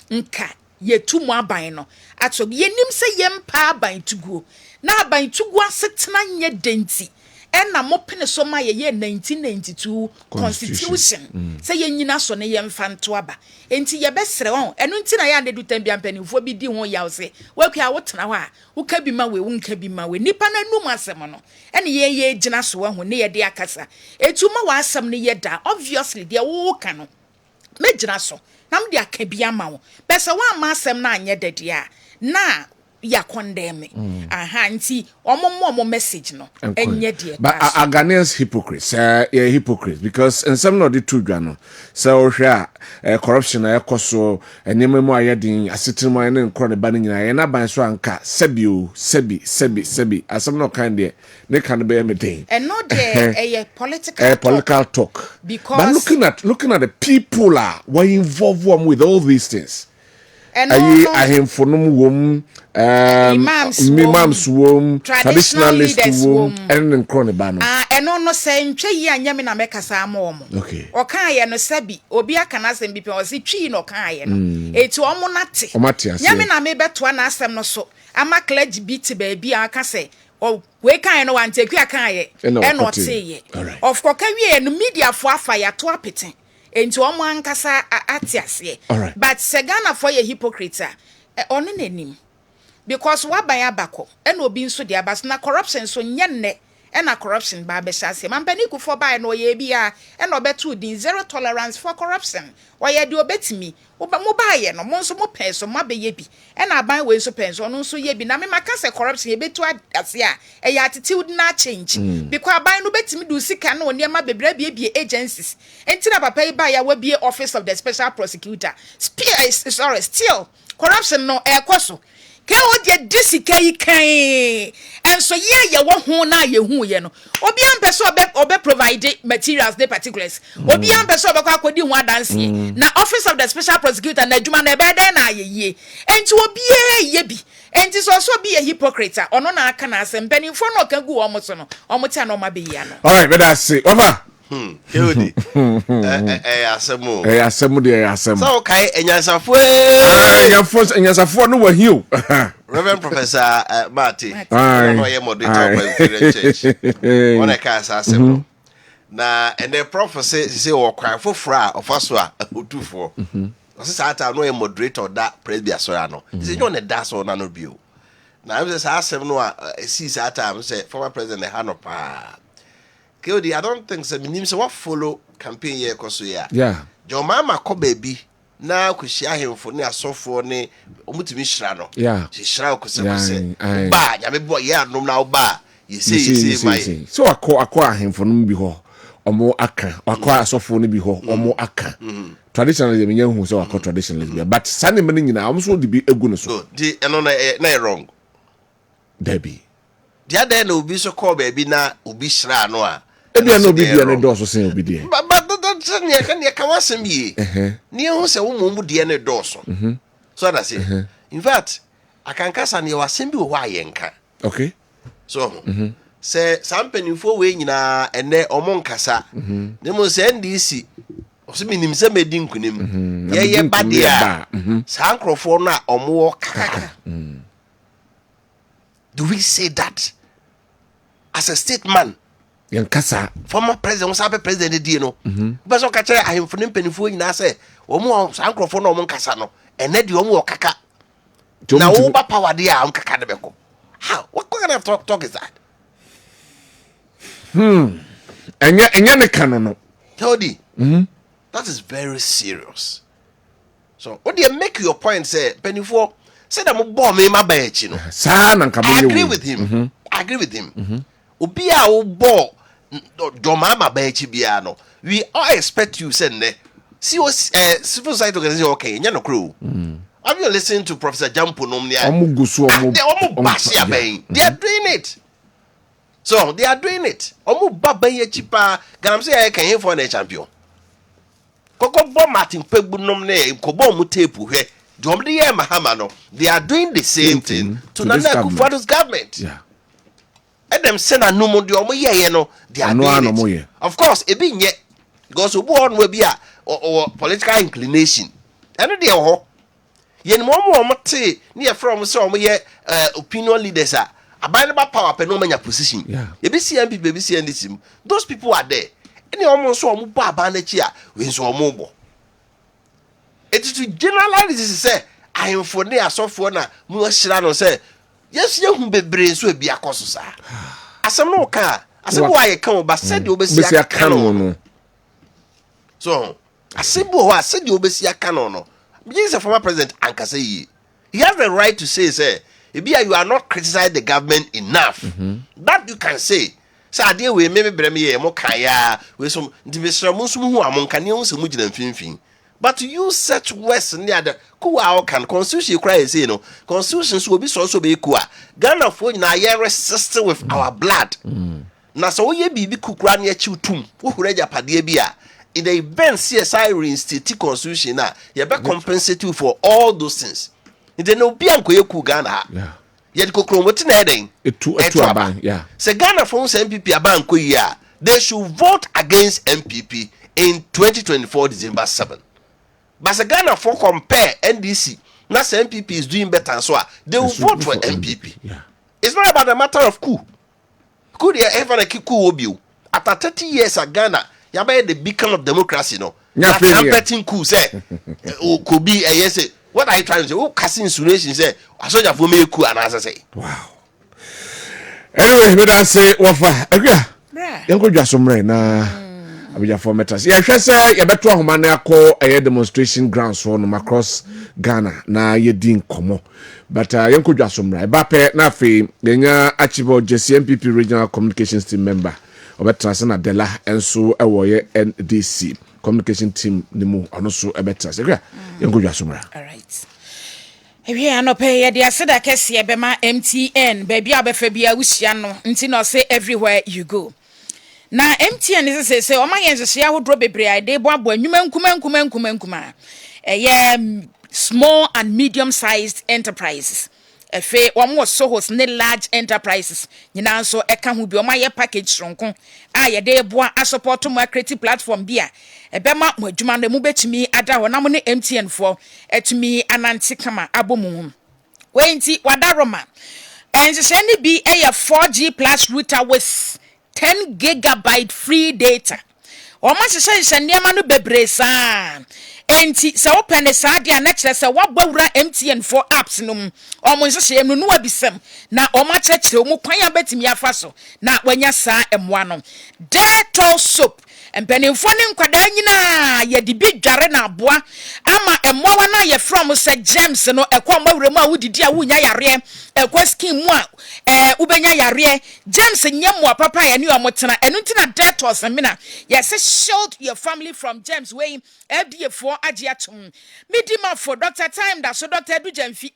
nka ye tu mo aban no ato ye nim se ye mpa aban tuguo na aban tuguo asetena nye denti ena mo pene so ma ye 1992 constitution say ye nyina so ne ye mfa nto aba enti ye besere won eno nti na ya ndedu tambia mpanifo bi di ho yaw se wakua wotena ho a woka bi ma we wonka bi ma we nipa na num asem no ene ye gina so ho ne ye de akasa etu ma wa asem ne ye da obviously de wo ka no me gina so nam de aka bi ama wo bese wa ma asem na anye dade a na ya condemn nti omo message no enye de but a Ghanaians hypocrites hypocrites because in some of the two dwano so corruption ekoso enyeme mu ayedin asetimo ne nkro ne ba ne nyina ye na ban so anka sebi asem no kind there ne kan be medin and not a political talk because but looking at the people were involved with all these things ahemfonum wom imams wom traditionalists wom and nkron ba no eno no say ntwe yi anyame na mekasa ama omo o kan ye no sabi obi aka na asem bi pe o se twi no kan ye no eti omo nate nyame na me beto na asem no so ama clergy bit ba bia aka say o we kan no wan tekwi aka ye eno te ye of course kan wi no media fo afa ya to apeten enti omo ankasa atiase but segana for ye hypocrite ono nanim because waban abako ena obi nso de abas na corruption so nyenne ena corruption ba be shase mampani ku for ba no ye bia ena obetu din zero tolerance for corruption oye de obetimi oba mo ba ye no mo nso mo penso mo be ye bi ena ban we nso penso no nso ye bi na me maka se corruption ye betu ase a e attitude na change because ban no betimi do sika na oni ma bebra bie agencies enti na papa ba ya wa bie office of the special prosecutor still corruption no ekoso ke o de disika yi kan enso ye wo ho na ye hu ye no obi ampeso obe provide materials the particulars obi ampeso obe kwa akodi hu adanse na office of the special prosecutor na adwuma na ebe den na ye enti obi ye bi enti so bi ye hypocrite ono na aka na asem penifo no ka gu omo so no omo tia no ma be ya no all right let us see over Kewdi asemu de asemu so kai enyansafo enyansafo no wa hiu Reverend Professor Marty no ye moderator of the church on a case asemu na ene prophecy say o kwan foforo ofaso a otufo o se sata no ye moderator da presbyter so no say you na da so na no bio na am say asemu no see sata am say former president Hanopa Kewdi, I don't think so. Minim se what follow campaign here koso ya. Yeah. Jo mama ko baby na kushia hemfo ne asofo ne omutimi hira no. Yeah. She hira ko se ba ya me bo ya nom na oba. You say my. So akwa hemfo no bi ho. Omo aka. Akwa asofo no bi ho. Omo aka. Traditionally me nyahu so akwa traditionally but sane me nyina omo so de bi egu no so. Di eno na wrong. Debbie. Dia dey na obi so call baby na obi hira no a. Ebi no be dia ne doso sen obi dia. But don't ne ka wasem yi. Ni hu se wo mu dia ne doso. So that say. In fact, I can kasa ne wasem bi wo ayenka. Okay. So say some penifo we nyina ene omo nkasa ne mo say NDC so minim se medin kunim ye badia sa nkrofo no a omo kaka. Do we say that as a statesman? Yankasa Former president, was president di no. But so catch I am for penifo nyina say omo sa nkrofo no omo nkasa no ene di omo kaka. Na uba power there am kaka de beko. How? What kind of talk is that? Enya ne kano no. Todi. That is very serious. So, what do you make your point say? Penifo say that mo bomb me ma ba echi no. Sa na nka I agree with him. I agree with him. Obi a wo bo do ma ba echi bia no. We all expect you say ne. See what civil society organization okay, nya no kro. Have you listened to Professor Jampo Nomnia? They are doing it. So they are doing it. Omu baba ye chipa. Ganam say I can hear for a champion. Koko bo Martin Pegbu Nomne, Kobo mu tape he. Jomdi ye mahama no. They are doing the same thing to Nana Akufo-Addo's government. Yeah. And them send a numu di omu ye no. They are doing it. Of course, e be nye because obu on we be a or political inclination. Eno dey ho. Yen mo te near from some opinion leaders are about power penomania position. You be CMP, baby CNDC. Those people are there. Any almost so muba banachia when so mobile. It is to generalize this say I am for near software na Muashirano say yes, you be brain so be a cosusa. As a no car, as a why come but said you be a canon. So I said, I said you be a canon. He is a former president and can say he has the right to say maybe you are not criticizing the government enough. That you can say. So I deal with maybe Bremie Mokaya with some division who are Moncanions and Mujin Finfin. But to use such words near the Kua can constitution cry say no constitutions will be so be Kua. Ghana for na yere sister with our blood. Na so ye be kukran ye chutum, who read your bia. In the event CSI reinstate constitution na you be compensate you for all those things. In the no bianco ye ku Ghana. Yeah. Yet ko kromoti na eden. Etu aban, yeah. Se Ghana for MPP abanko ya, they should vote against MPP in 2024 December 7. But se Ghana for compare NDC, na se MPP is doing better so they will vote for MPP. Yeah. It's not about the matter of coup. Coup they ever a coup obiu. After 30 years at Ghana Yabe the beacon of democracy, no. That trumpeting coup say, oh, could be a yes. What are you trying to say? Oh, casting insurrection say, I saw you for me coup and as I say. Wow. Anyway, we don't say wafa. Agree. You go just some rain na. Abija for meters. Yeah, she say you better humane ako a demonstration grounds for no across Ghana na ye din komo. But you go just some rain. Bape na fe yenya achieve Jesse MPP regional communications team member. Obetrasana Dela enso ewoye NDC communication team nimu ono so ebetrase gwa yengo dwasomra. All right. Ewe anope ye dia seda kese bema MTN baby abefa bia wusia no nti no say everywhere you go. Na MTN is say o ma yenhye ahodro bebre ai dey bo abo anwuma nkuma small and medium sized enterprises. Efe wamo sohos ne large enterprises nyina nso eka hu bi o ma ye package sonko a ye de boa a support mo creative platform bia ebema mo adwuma na mu betumi ada ho na mo ne MTN for etumi ananti kama abomu wenti wadaroma ense ne bi 4G plus router with 10 gigabyte free data o ma hye ndema no bebre saa enti se open the side and next se wabawura MTN for apps no omo nhye no no abisem na omo achekire omo kwan abetimi afa so na wanya saa emwa no Dettol soap empenimfo ne nkwada nyina ye de bi dware na aboa ama emwa na ye from se James no ekwa mawure mu a wudidi a wunya yare ekwa skin mu a ubenya yare James nyemu papa ya ni omotena enu ntina Dettol semina ye say shield your family from James way FDA for agiatum midima for Dr. Time that so Dr. Edu Jamfi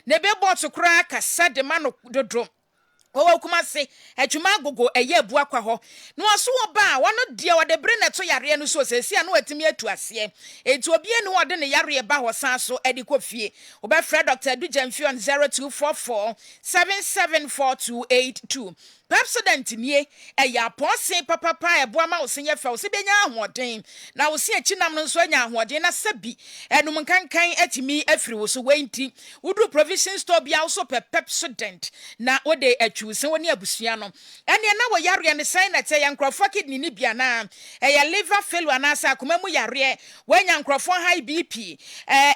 ne be bought to crack a sad the man of the drum wo kuma se adwuma gogo eye bua kwa ho no aso oba wono de wo de bre na to yare no so sesi na watimi atu ase enti obi eni wo de ne yare ba ho san so edi kɔ fie wo be Fred Dr. Dujemfi on 0244 774282 President nie eya pose papa eboa ma wo se ye fa wo se benya ahoden na wo se achinam no so anya ahoden na sabi enum nkankan atimi afiri wo so wenti wudu provision store bia wo so Pepsodent na wo de atwu se woni abusua no ene na wo yare ne sai na te ya nkrofo kidney ni bia na eya liver failure na asa akoma mu yare wanya nkrofo high BP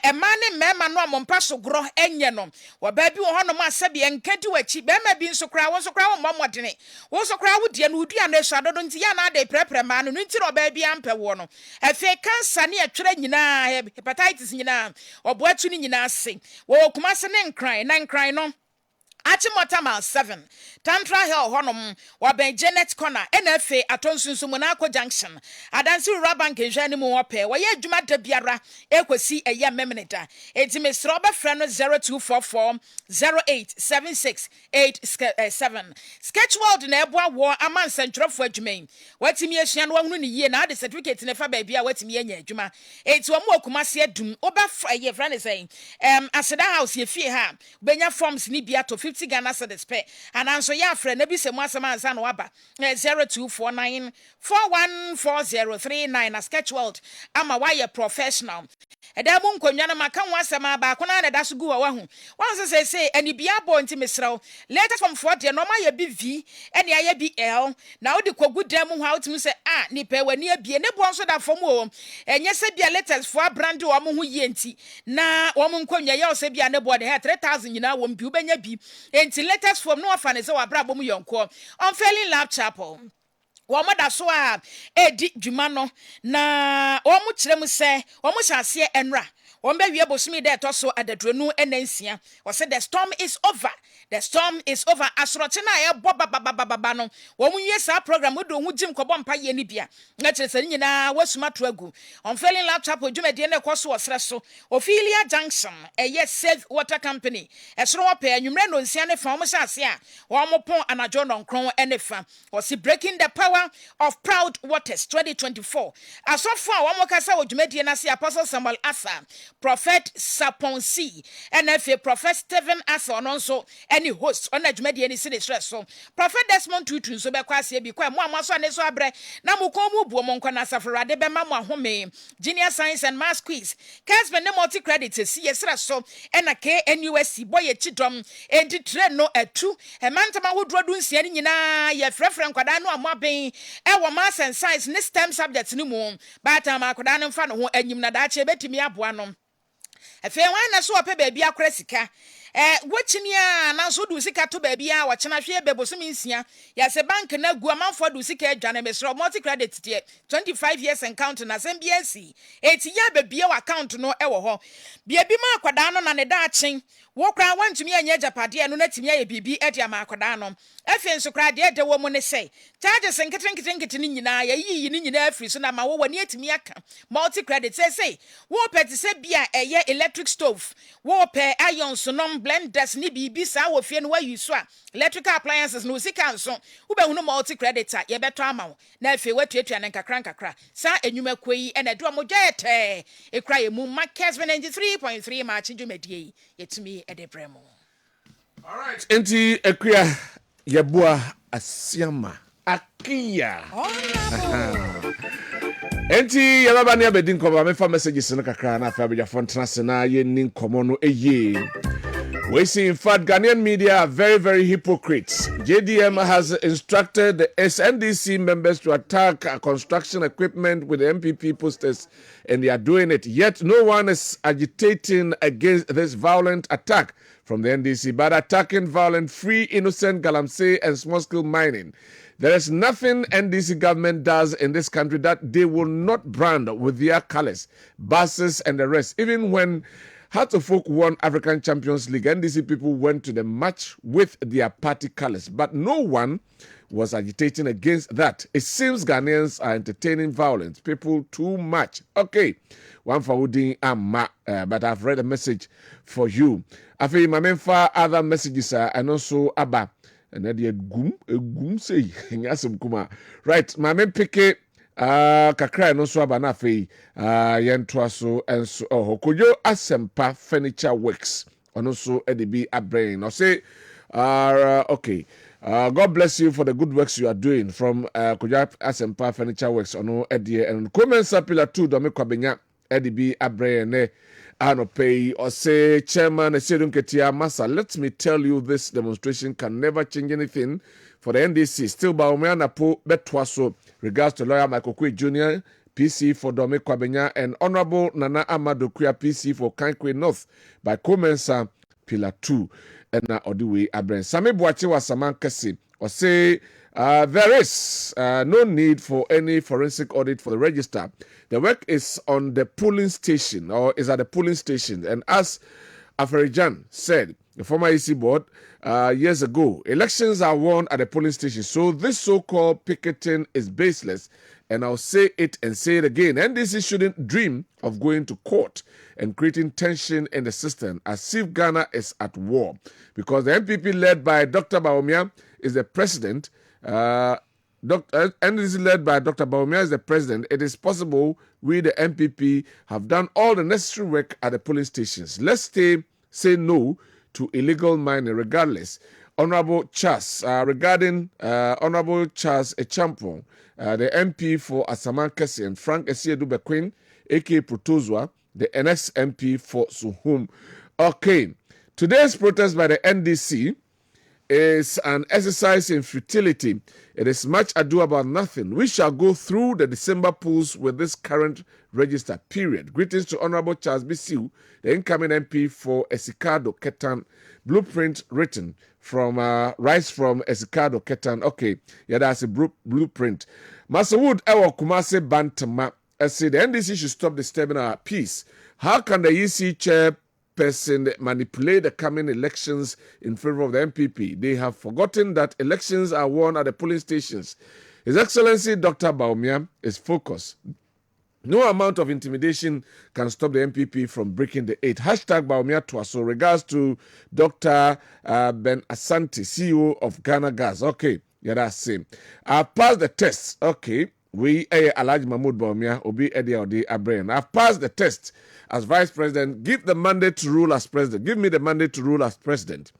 ema ne mema no amompa so gro enye no wo ba bi wo ho no ma sabi enkadi wachi be ma bi nso kra wo so kra wo mmomode wo so kra wo die no udua na so adodo nti ya na de prepre ma no nti ro ba bi ampe wo no efe cancer ne atwere nyina hepatitis nyina oboatu ni nyina ase wo kuma se ne nkran na nkran no Achimotamal 7 Tantra Hill Honum Waben Janet Corner NFA Atonsunsumu na Akwa Junction Adansi Rabank enhwani mu wope waye adwuma da biara ekosi eye memeneta enti mesro ba frɛ no 0244 08768 Sketch World na eboa wo amansa ntwerɛfo adwuma watimi asua no wahunu ne yie na ade certificate ne fa ba bia watimi anya adwuma enti wo mu akumase adum oba ye frɛ ne sɛ Aseda House ye fie ha benya forms ni bia to 50 Ghana cedis pe ananso ya frɛ na bi se mu asama ansa no waba 0249 414039 na Sketch World ama why professional eda mu nkonwa na maka ho asama ba kona na da so gu wa hu wan se ani bia bo nti mesrew latest from 40 no ma ya bi V ene ya bi L na wo de kogu dan mu ha utimi se ni pe wani abie ne bo nso da fom o enye se bia latest for brand wo mo hu ye nti na wo mo nkonwa ya o se bia ne bo de 3000 nyina wo mbi ubenya bi enti latest form no afa ne se wa bra bom yonko on failing lab chapel Wama da so a edi dwuma no na omu kyerem se omu hyase enra Wombe wie bosumi de to so adadronu enansia o se the storm is over asroche na ye bo baba no wo mu wie sa program do hu jim kobo mpa ye ni bia na kyerese nyina wasuma to agu on failing laptop dwumade na koso osre so Ophelia Junction eye Save Water Company esro wo pa anwumre no nsia ne fa wo hyase a wo mo pon anajo no nkron enefa o se breaking the power of proud waters 2024 asofo a wo mo kasa wo dwumade na se Apostle Samuel Asa Prophet Saponsi NFA Prophet Stephen Asa onso any host on adwumade ani sine stress so Prophet Desmond Tutu so be kwase bi kwa mo amaso ane so abre na mo kon mu buo mo nkwa na saforade be ma mo ahome junior science and maths quiz Kessben ne multi credit si yesra so na KNUSC boye chidom enti train no atu e mantama hodro du nsia ni nyina ye frefre nkwada no amoben e wo maths and science ne STEM subjects ni mu bata ma akwada no mfa no ho anyim na da che betimi aboa no efe wan na so ope ba bia akora sika wochini a na so du sika to ba bia wa chena hwe bebosomi nsia ya se bank na gu amanfo du sika adwane mesro multi credit tie 25 years account na SMBC eti ya ba bia account no ewo ho bia bi ma akwada no na ne da achen wo kra wantumi anya japade no na timi aye bibi edi ama akwada no efe nso kra de wo mu ne sei charges nkete ni nyina ya yi ni nyina afiri so na ma wo wani atimi aka multi credit say wo peti se bia eye electric stove wo pe iron so no blenders ni bibi sa wo fie no wa yusu a electrical appliances no sika nso wo be hunu multi credit a ye beto ama wo na afi watuatua ne nkakra sa enwuma koyi ena do mo jete ekra ye mu Kessben 93.3 Maakye dwumadie yetumi edebremo. All right, enti ekria yeboa asiama akia enti yababa ne abedin ko ba me fa messages no kakra na afa abja fontana na ye nin komo no eye. We see, in fact, Ghanaian media are very, very hypocrites. JDM has instructed the SNDC members to attack construction equipment with MPP posters, and they are doing it. Yet no one is agitating against this violent attack from the NDC, but attacking violent, free, innocent galamsey and small-scale mining. There is nothing NDC government does in this country that they will not brand with their colors, buses, and the rest, even when Hearts of Folk won African Champions League. NDC people went to the match with their party colors, but no one was agitating against that. It seems Ghanaians are entertaining violence. People too much. Okay, one for Udin Amma, but I've read a message for you. I feel my for other messages and also Abba. and the gum say yasum kuma. Right, my men pick kakra no so aba na afei yentoa so enso Kojo Asempa Furniture Works ono so edibi abrain no say okay. God bless you for the good works you are doing from Kojo Asempa Furniture Works ono edie and Komensa Pillar 2 Dome Kwabena edibi abrain ne anopei or say chairman Esedum Ketia Massa. Let me tell you, this demonstration can never change anything for the NDC. Still Baumea po betwaso regards to lawyer Michael Kwe Jr., PC for Dome Kwabena, and Honorable Nana Amado Kuya, PC for Kankwe North by Komensa Pillar 2 and Odiwe Abren. Same Boache was Saman Kessben or say there is no need for any forensic audit for the register. The work is on the polling station or is at the polling station. And as Aferijan said, the former EC board years ago, elections are won at the polling station. So this so-called picketing is baseless. And I'll say it and say it again. NDC shouldn't dream of going to court and creating tension in the system as if Ghana is at war. Because the MPP led by Dr. Baumia is the president. NDC led by Dr. Baumia is the president. It is possible we, the MPP, have done all the necessary work at the polling stations. Let's say no to illegal mining regardless. Honorable Charles, regarding Honorable Charles Echampong, the MP for Asaman Kessben, and Frank Esiedu Bequin, a.k.a. Protozwa, the NX MP for Suhum. Okay, today's protest by the NDC is an exercise in futility. It is much ado about nothing. We shall go through the December polls with this current register, period. Greetings to Honorable Charles Bisiu, the incoming MP for Esikado Ketan. Blueprint written from Rice from Esikado Ketan. Okay, yeah, that's a blueprint. Masawood Ewa Kumase Bantama. I say the NDC should stop disturbing our peace. How can the EC chairperson manipulate the coming elections in favor of the MPP? They have forgotten that elections are won at the polling stations. His Excellency Dr. Baumia is focused. No amount of intimidation can stop the MPP from breaking the 8. Hashtag Baumia Twaso. Regards to Dr. Ben Asante, CEO of Ghana Gas. Okay, yeah, that's same. I've passed the test. Okay, we Alhaji Mahmoud Baumia, Obi Eddie Odi Abraham. I've passed the test as vice president. Give the mandate to rule as president. Give me the mandate to rule as president.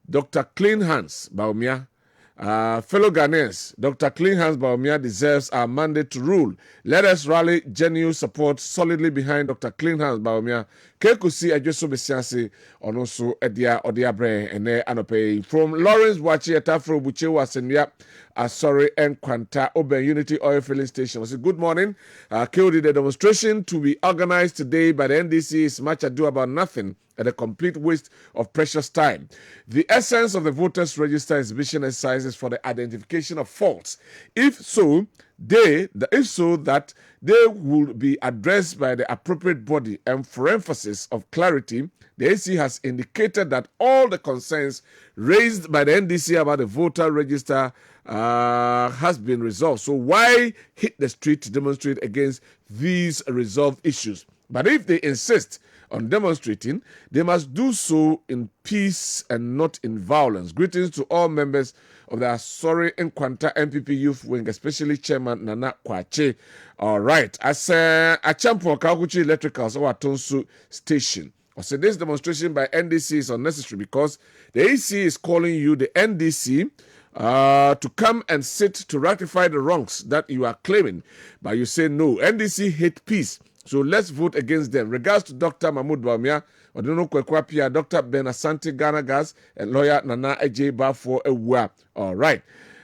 Dr. Clean Hands Baumia. Fellow Ghanaians, Dr. Clean Hands Baumia deserves our mandate to rule. Let us rally genuine support solidly behind Dr. Clean Hands Baumia. Kekusi Ajoso Besiansi, Onoso Edia Odiabre, and Anope. From Lawrence Wachi Etafro Buchewa Sendia, Asori and Kwanta Oben Unity Oil Filling Station. I said, good morning. KOD, the demonstration to be organized today by the NDC is much ado about nothing and a complete waste of precious time. The essence of the voters register exhibition exercises for the identification of faults. If so, that they will be addressed by the appropriate body. And for emphasis of clarity, the AC has indicated that all the concerns raised by the NDC about the voter register has been resolved. So why hit the street to demonstrate against these resolved issues? But if they insist on demonstrating, they must do so in peace and not in violence. Greetings to all members of the Asori Nkwanta MPP Youth Wing, especially Chairman Nana Kwache. All right. As Achampo Kakuchi Electricals or Atonsu Station. I said this demonstration by NDC is unnecessary because the AC is calling you, the NDC, to come and sit to ratify the wrongs that you are claiming. But you say no. NDC hate peace. So let's vote against them. Regards to Dr. Mahmoud Baumia, Odono Kwekwapia, Dr. Ben Asante Ghana Gas, and lawyer Nana Eje Bafo Ewa. All right.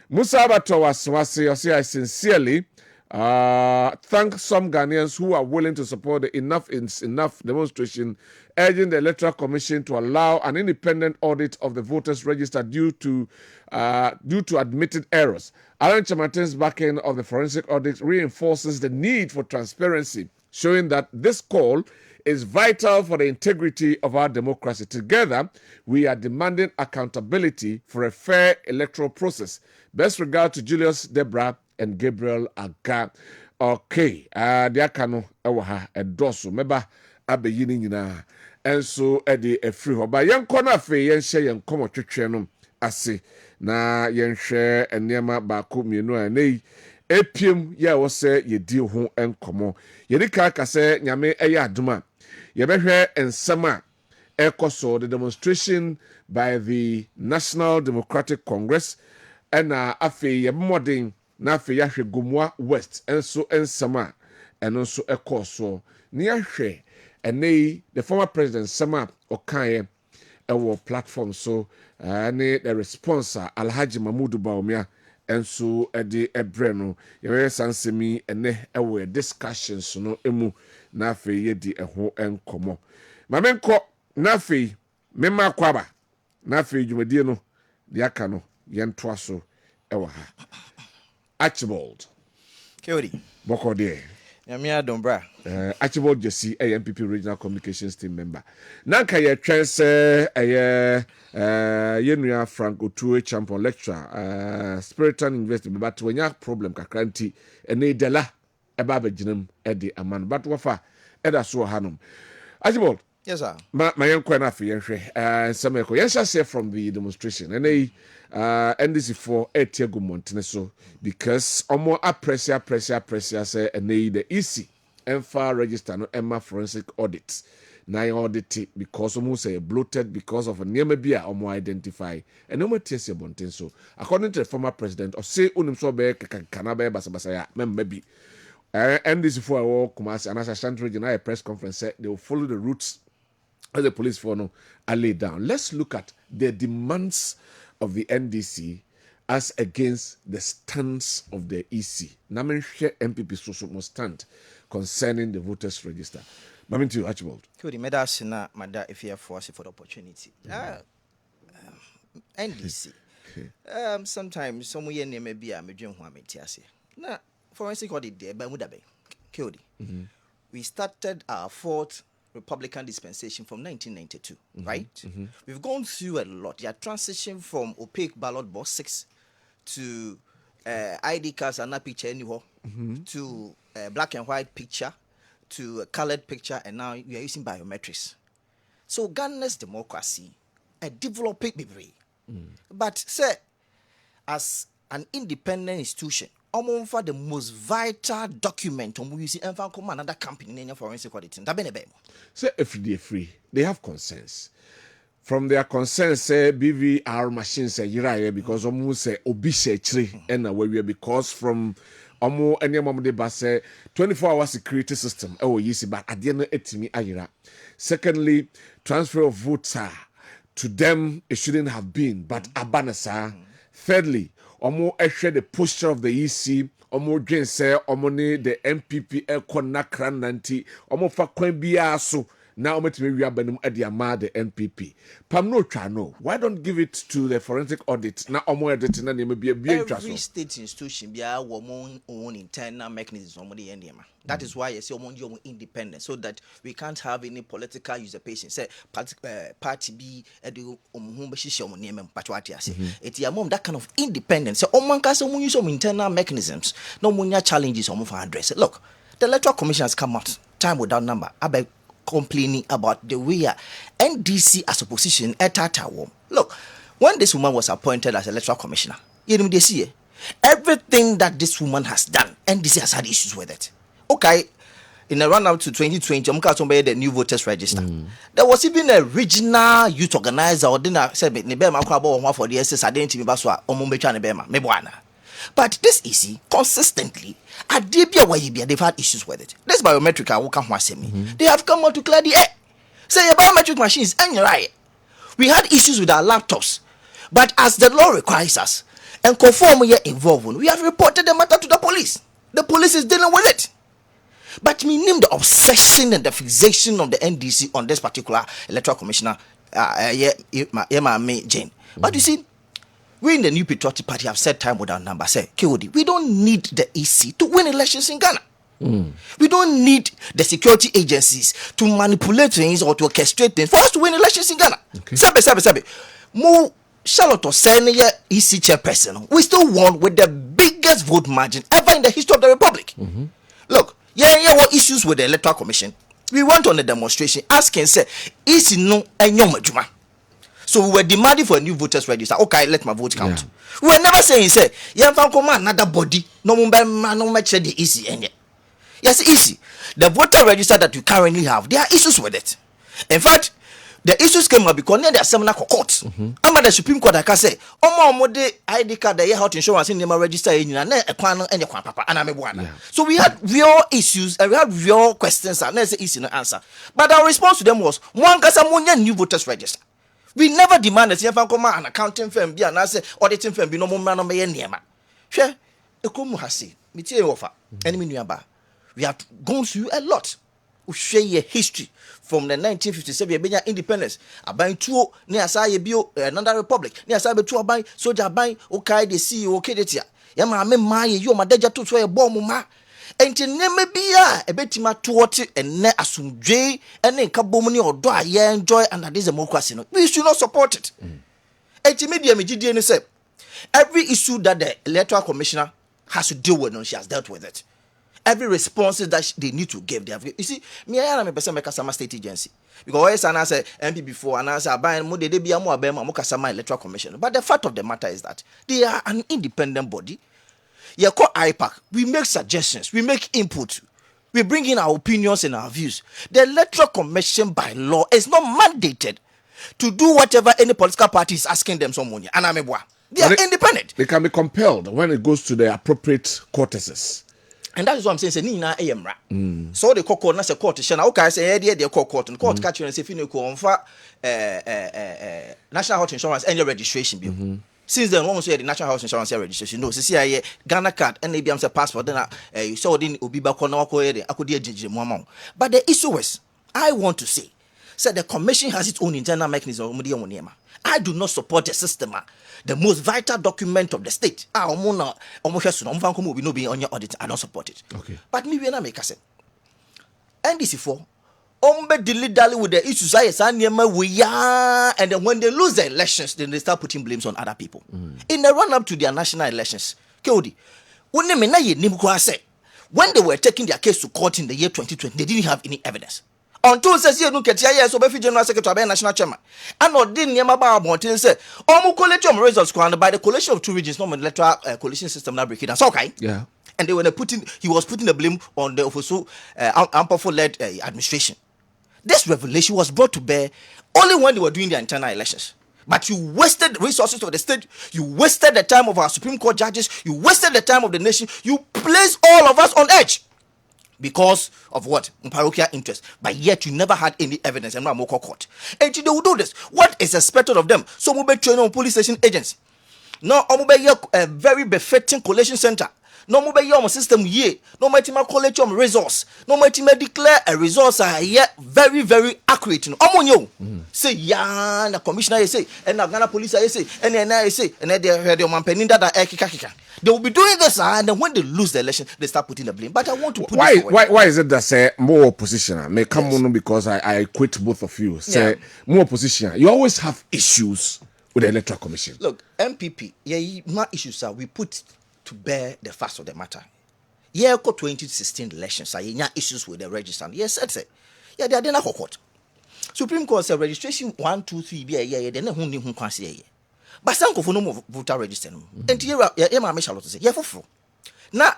Musa Abatowa Swasi, I sincerely thank some Ghanaians who are willing to support the Enough is Enough demonstration, urging the Electoral Commission to allow an independent audit of the voters register due to admitted errors. Alan Chamatin's backing of the forensic audit reinforces the need for transparency, showing that this call is vital for the integrity of our democracy. Together, we are demanding accountability for a fair electoral process. Best regard to Julius Debra and Gabriel Aga. Okay, diakano ewaha edoso meba abeyini nyina. Enso edi efri ho ba yenkɔ na fe yenhye yenkomo twetwe no ase na yɛnhwɛ nneɛma baako mmienu a nei epiem yɛ wɔ sɛ yɛdi ho nkɔmmɔ yɛde ka sɛ nyame ɛyɛ adom a yɛbɛhwɛ nsɛm a ɛkɔ so the demonstration by the National Democratic Congress ɛna afei yɛbɛmmɔden na afei yɛahwɛ Gomua West nso nsɛm a ɛno nso ɛkɔɔ so ne yɛahwɛ ɛnɛ the former president nsɛm a ɔkaeɛ ɛwɔ platform so ne the response a Alhaji Mahmudu Bawumia nso ɛde ɛbrɛ no yɛbɛyɛ saa nsɛm yi ɛnɛ ɛwɔ discussions no emu na afei yɛdi ɛho nkɔmmɔ ma menkɔ na afei mema kwaba na afei dwumadie no deɛ aka no yɛntoa so ɛwɔ ha Archibald Kewri bɔkɔ deɛ Yamia Dombra Archibald Jesse MPP Regional Communications Team member nanka yɛtwɛn sɛ yɛnua Frank Otue champion lecturer Spiritan University but wɔnya problem kakra nti ɛne dela ɛba abɛgyinam ɛde aman but wafa ɛda so hanom Archibald. Yes, sir. My young na fi yenhwe some eko yenhye from the demonstration and NDC for etiago montene so because omo pressure say and the EC emfa register no emma forensic audit na audit because omo say bloated because of a name bia omo identify and omo tese bonten so according to the former president or say unim so be kana be basabasa ya maybe NDC for our Kumasi and as a Shanti region a press conference said they will follow the routes as the police for no are laid down. Let's look at the demands of the NDC as against the stance of the EC. Namenshare MPP social must stand concerning the voters register. Mamin to you, Archibald. Could you medal na mada if you have for the opportunity? NDC. Sometimes some way may be a medium who na forensic audit there by Mudabe. Kodi. We started our fourth Republican dispensation from 1992, right? We've gone through a lot. Your transition from opaque ballot box 6 to ID cards and a picture anywhere to black and white picture to a colored picture, and now we are using biometrics. So Ghana's democracy, a developing memory. But say, as an independent institution, for the most vital document we use and found another company in forensic auditing. So if they're free, they have concerns. From their concerns, say BVR machines say yiraye because almost say obishe and away because from almost any moment they bas say 24-hour security system. Oh yes, but at the end etimi ayira. Secondly, transfer of votes to them it shouldn't have been, but abanasa. Thirdly, omo ehwe the posture of the EC omo dwen say omo ne the MPP ekona nanti omo fa kwan bia so na omo timi wi abanum ade ama the NPP pam no twa no why don't give it to the forensic audit na omo edit na ne bia twa so every state institution bia wo own internal mechanisms omo de endema that is why you say omo independent so that we can't have any political usurpation say party B edu omo be hihye omo ne mem patwa ate ase eti ya mom that kind of independence say omo nka say omo use omo internal mechanisms no omo nya challenges omo for address look the electoral commission has come out time without number about complaining about the way NDC as opposition etata. Look, when this woman was appointed as electoral commissioner, you see everything that this woman has done, NDC has had issues with it. Okay, in a run up to 2020, the new voters register. There was even a regional youth organizer or dinner said for the SS identity but this easy consistently at DBA they've had issues with it. This biometric I will come they have come out to clear the air. Say your biometric machines and you're right. We had issues with our laptops, but as the law requires us and conform we are involved, we have reported the matter to the police. The police is dealing with it. But we name the obsession and the fixation of the NDC on this particular electoral commissioner, Jane. But you see, we in the New Patriotic Party have said time without number. Say, KOD, we don't need the EC to win elections in Ghana. We don't need the security agencies to manipulate things or to orchestrate things for us to win elections in Ghana. Sabe. Mo Charlotte Osene EC chairperson, we still won with the biggest vote margin ever in the history of the Republic. Look, what issues with the Electoral Commission? We went on a demonstration asking, say, EC no enyom adwuma. So we were demanding for a new voters register. Okay, let my vote count. We were never saying, say, yeah, another body, no much the easy. Yes, easy. The voter register that you currently have, there are issues with it. In fact, the issues came up because near the seminar court. I'm at the Supreme Court. I can say, the ID card, the health insurance in the register, so we had real issues and we had real questions and there's easy no answer. But our response to them was, one new voters register. We never demanded an accounting firm be an auditing firm be no more man on my name. Share a kumuhasi, me offer, enemy nearby. We have gone through a lot. We share a history from the 1957 Benya independence. Abain tuo ne asaye bio another republic. Ne asaye betu abain soldier abain okay the CEO kedetia. Ya ma ye yo madeja to so e bom ma. Enti neme bia ebetima tuote enne asumdwe ene nka bom ne odo a ye enjoy under this democracy no. We should not support it. Enti media megidie ne say every issue that the electoral commissioner has to deal with, no, she has dealt with it. Every response that they need to give, they have. You see, me, I am a person make a state agency because I say MP before and I say buy more they be a more Mokasama electoral commission. But the fact of the matter is that they are an independent body. You call IPAC. We make suggestions, we make input, we bring in our opinions and our views. The electoral commission by law is not mandated to do whatever any political party is asking them some money. And they are independent. They can be compelled when it goes to the appropriate courtesies. And that is what I'm saying. Say, Nina Ayemra. So the court na se court shena. Okay, I say, yeah, the court. And court catch you and say, "Fino ko onfa national health insurance and your registration bill." Since then, one say the national health insurance registration. No, see, Ghana card and maybe I'm say passport. Then you saw the Obiba Kona ko ere. Akudi ejiji mo. But the issue is, I want to say, the commission has its own internal mechanism. I do not support the system. The most vital document of the state. I don't support it. Okay. But me when I make a say, NDC4, dilly-dally with the issues and then when they lose the elections, then they start putting blames on other people. In the run-up to their national elections, Kodi, when they were taking their case to court in the year 2020, they didn't have any evidence. Until says you look at so be general secretary national chairman and not didn't yama mountain say collation results by the collation of two regions no electoral coalition system now break it that's okay. Yeah. And they were he was putting the blame on the official Amperful led administration. This revelation was brought to bear only when they were doing their internal elections. But you wasted resources of the state, you wasted the time of our Supreme Court judges, you wasted the time of the nation, you placed all of us on edge. Because of what? Parochial interest. But yet you never had any evidence and more court. And they will do this. What is expected of them? So we be train on police station agents. No, a very befitting collation center. No more your system ye. No matter collect your resource. No matter declare a resource yet very, very accurate. No, say yeah, the commissioner say, and the Ghana police say, and then I say, and then they heard your man penning that they will be doing this, and then when they lose the election, they start putting the blame. But I want to put why is it that say more opposition may come on because I quit both of you. Say more opposition. You always have issues with the Electoral Commission. Look, MPP, my issues are we put to bear the facts of the matter. Yeah, 2016 elections, I have issues with the register. Yes, that's it. Yeah, they are not court. Supreme Court said registration 1, 2, 3. Yeah, they never who can see. But some of no voter register. And here, my Michelle to say, yeah, for now,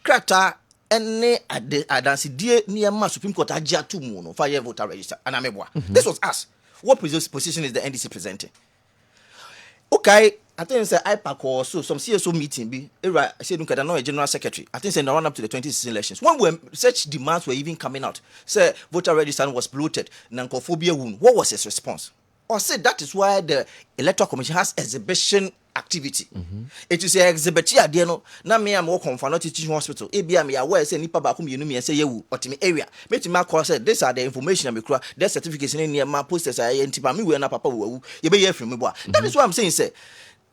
Crata and Adansi dear near my Supreme Court, I jar 2 moon 5 year voter register. And I'm a This was us. What position is the NDC presenting? Okay, I think it's an IPAC or so, some CSO meeting be. I said, look at a general secretary. I think it's in the run up to the 2016 elections. When such demands were even coming out, say voter register was bloated, Nankophobia wound. What was his response? Or said that is why the Electoral Commission has exhibition activity. It is an exhibit here, dear no. Now me am working for not teaching hospital. ABM me aware say nipa bakum you know me say you or me area. Make my call said these are the information I'm cry. Their certificates in near my posters I antipa me we na papa we you be hear from me boy. That is what I'm saying say.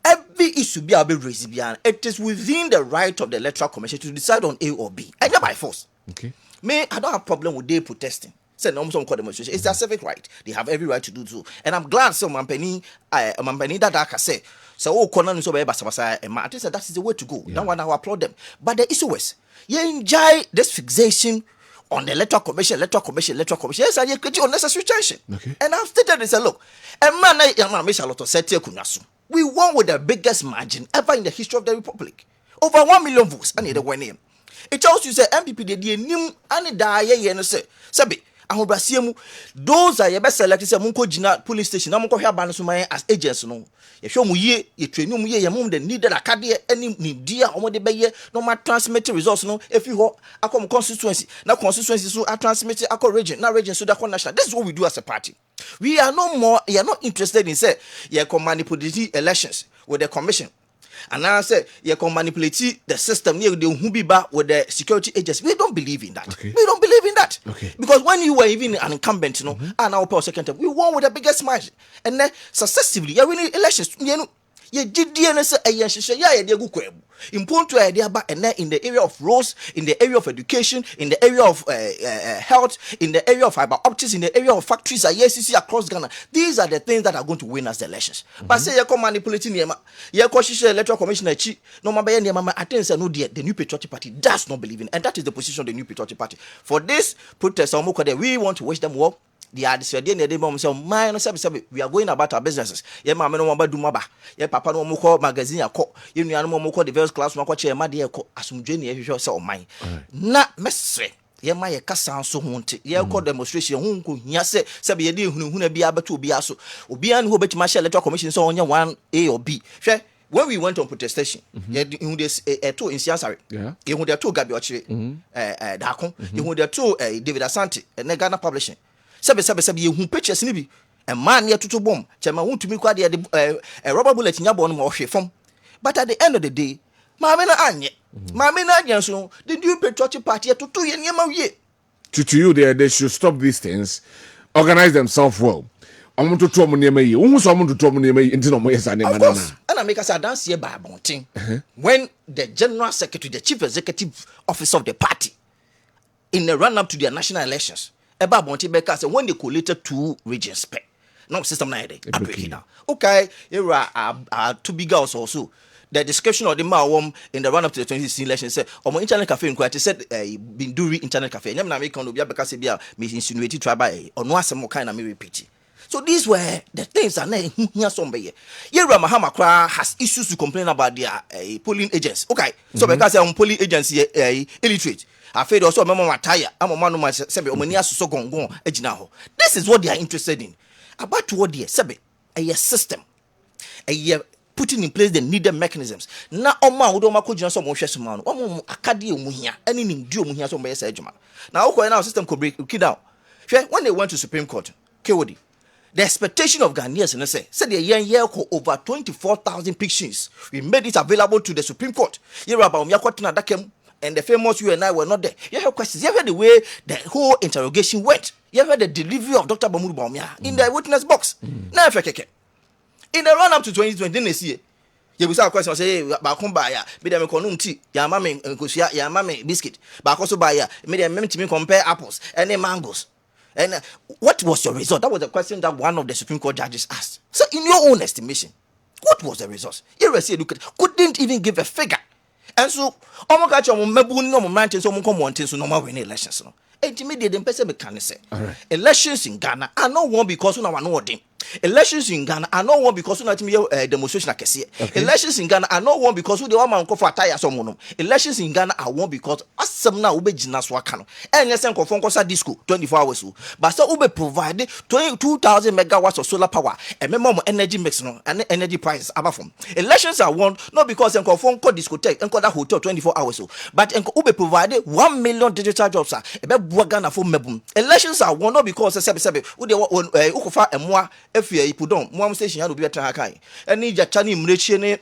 Every issue be raised. It is within the right of the Electoral Commission to decide on A or B. And not by force. Okay. Me, I don't have problem with they protesting. Say no some demonstration. It's their civic right. They have every right to do so. And I'm glad some Mampeni that I can say. So Conan so basa and I think that is the way to go. That one I applaud them. But the issue is you enjoy this fixation on the electoral commission. Yes, I create unnecessary tension. Okay. And I've stated this, look, a man, we won with the biggest margin ever in the history of the Republic. Over 1 million votes. I need a one name. It tells you, say, MPP, the new, and die, and say, Sabi. Those are your best selected. Say, Munko Jina police station. I'm going to have as agents. No, you show me ye, train me ye, your mom the needed a cardia, any dear or what they be no matter transmitting results. No, if you ho, I come constituency. Now constituency so I transmit I region, now region so that national. This is what we do as a party. We are no more. You are not interested in say you can manipulate elections with the commission. And now I say you can manipulate the system near the Hubiba with the security agents. We don't believe in that. Okay. We don't believe in that. Okay. Because when you were even an incumbent, you know, and our power second term, we won with the biggest margin. And then successively, you winning elections. You know, you did DNS in point idea, and then in the area of roads, in the area of education, in the area of health, in the area of fiber optics, in the area of factories, ISCC across Ghana. These are the things that are going to win us the elections. But say you come manipulating Yema, you question electoral commissioner chi, no matter Yema, I think no dear, the New Patriotic Party does not believe in, and that is the position of the New Patriotic Party. For this protest, we want to wish them well. The addition they mom say mine no we are going about our businesses. Ye ma me no mo do maba. Ye papa no mo call magazine akọ. Ye nua no mo call the various class no akọ che ma de akọ asumdwe ne hwehwe say o man. Na mesre ye ma ye kasa so ho nte. Ye call demonstration ho nko hia say ye de hunu bi abeto obi aso. Obi an ho betima share electoral commission so onye 1A or B. Hwe when we went on protestation, you this two in Siansari. Yeah. You who there two Gabi Ochire. Dakon. You who there two David Asante and Ghana Publishing. Sabe you pictures ni bi a man near to bomb chema won to me kwa de rubber bullet nya bon mo hwe fom. But at the end of the day maame na anya so the New Patriotic Party to ye nyema wie to you they should stop these things, organize themselves well. I'm to to nyema yi won so to to nyema yi ntino mo yesa ne manana and I make us dance here by bonting when the general secretary, the chief executive officer of the party in the run up to their national elections about Monty Becker said when they collated 2 regions pay. No system na dey. Okay, here are 2 big girls also. The description of the Mawom in the run up to the 2016 election said, "Omo internet cafe inquiry said Binduri internet cafe. Nyam na make on Obia Becker say bia me insinuate try by ono asem kind na me repeat." So these were the things that na here some be. Here Mahama Kra has issues to complain about their polling agents. Okay, so Becker say polling agents illiterate. Afraid also mama mataya amama no ma sebe omani asoso gongon agina ho. This is what they are interested in. About what they sebe a system. A putting in place the needed mechanisms. Na oma wo do ma ko gina so mo hwese ma no. Omo akade omuhia ani nim di omuhia so mo yesa adwuma. Na wo ko na system ko break down. When they went to Supreme Court, KOD, the expectation of Ghanaians and said the year over 24,000 petitions. We made it available to the Supreme Court. Here about Myakwatuna Dakem. And the famous you and I were not there. You have questions. You heard the way the whole interrogation went. You heard the delivery of Dr. Bamuru Baumia in the witness box. Now, if in the run up to 2020, didn't see it. You will say question say Bakumbaya, made them economic tea, Yamame, Kusia, Yamame biscuit, Bakoso Baya, made them to compare apples and then mangoes. And what was your result? That was the question that one of the Supreme Court judges asked. So, in your own estimation, what was the result? You couldn't even give a figure. And so, Omokacho Mebu no mountains, Omoko mountains, no more winning elections. Intermediate and Pesebe can say. Elections in Ghana are not one because we are not elections in Ghana are not one because we are not demonstration. Elections in Ghana are not one because we don't want to attire someone. Elections in Ghana are one because some now ube jinaswa kano. And let's say konkosa disco 24 hours. But so ube provide 2,000 megawatts of solar power and minimum energy mix no and energy prices above from. Elections are one not because en konko discotheque and that hotel 24 hours. But en ube provide 1 million digital jobs. Ghana for mebum. Elections are one not because sebe ude ukofa emwa efia ipudon mwam station ya obi atra kai eni jachani mrechi ne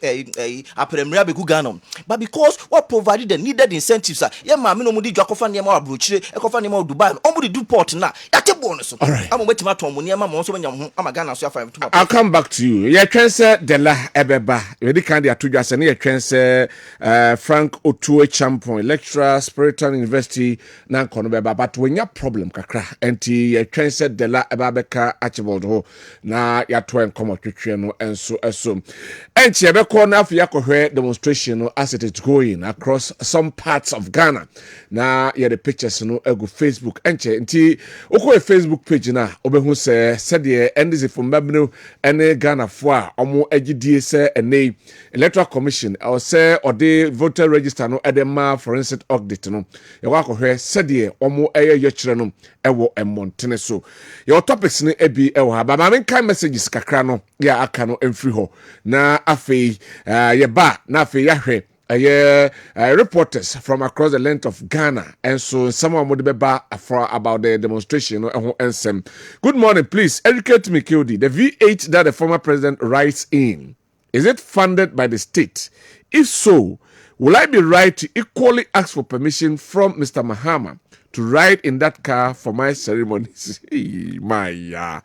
apremria beku Ghana but because what provided the needed incentives ye ma me no mudi dwakofa ne ma abrochire ekofa ne ma Dubai omudi do port na yate bonus. All right. I'm waiting to money. I'm also when I'm Ghana so far. I'll come back to you. Yeah, transfer Dela Ebeba. You really can't do just any transfer Frank Otue Champon Electoral Spiritan University nan kono beba but when your problem kakra enti ya transfer Dela Ebabeka Archibald ho na ya to enkomo twetwe no enso enti ebe ko na afia kohwe demonstration no as it is going across some parts of Ghana na ya the pictures no ego Facebook enti okwo Facebook page na obehu se sede ndisi from babno ene Ghana fo a omo agidie se ene Electoral Commission or say or the voter register no edema forensic audit no ye wa kohwe sede omo eye yekire no ewo emontene so your topics ni ebi ewo ha ba ma kan messages kakra no ya aka no emfiri ho na afei ye ba na afei ya hwe reporters from across the length of Ghana and so someone would be back about the demonstration and good morning, please educate me, Kildi. The V8 that the former president rides in, is it funded by the state? If so, will I be right to equally ask for permission from Mr. Mahama to ride in that car for my ceremonies? My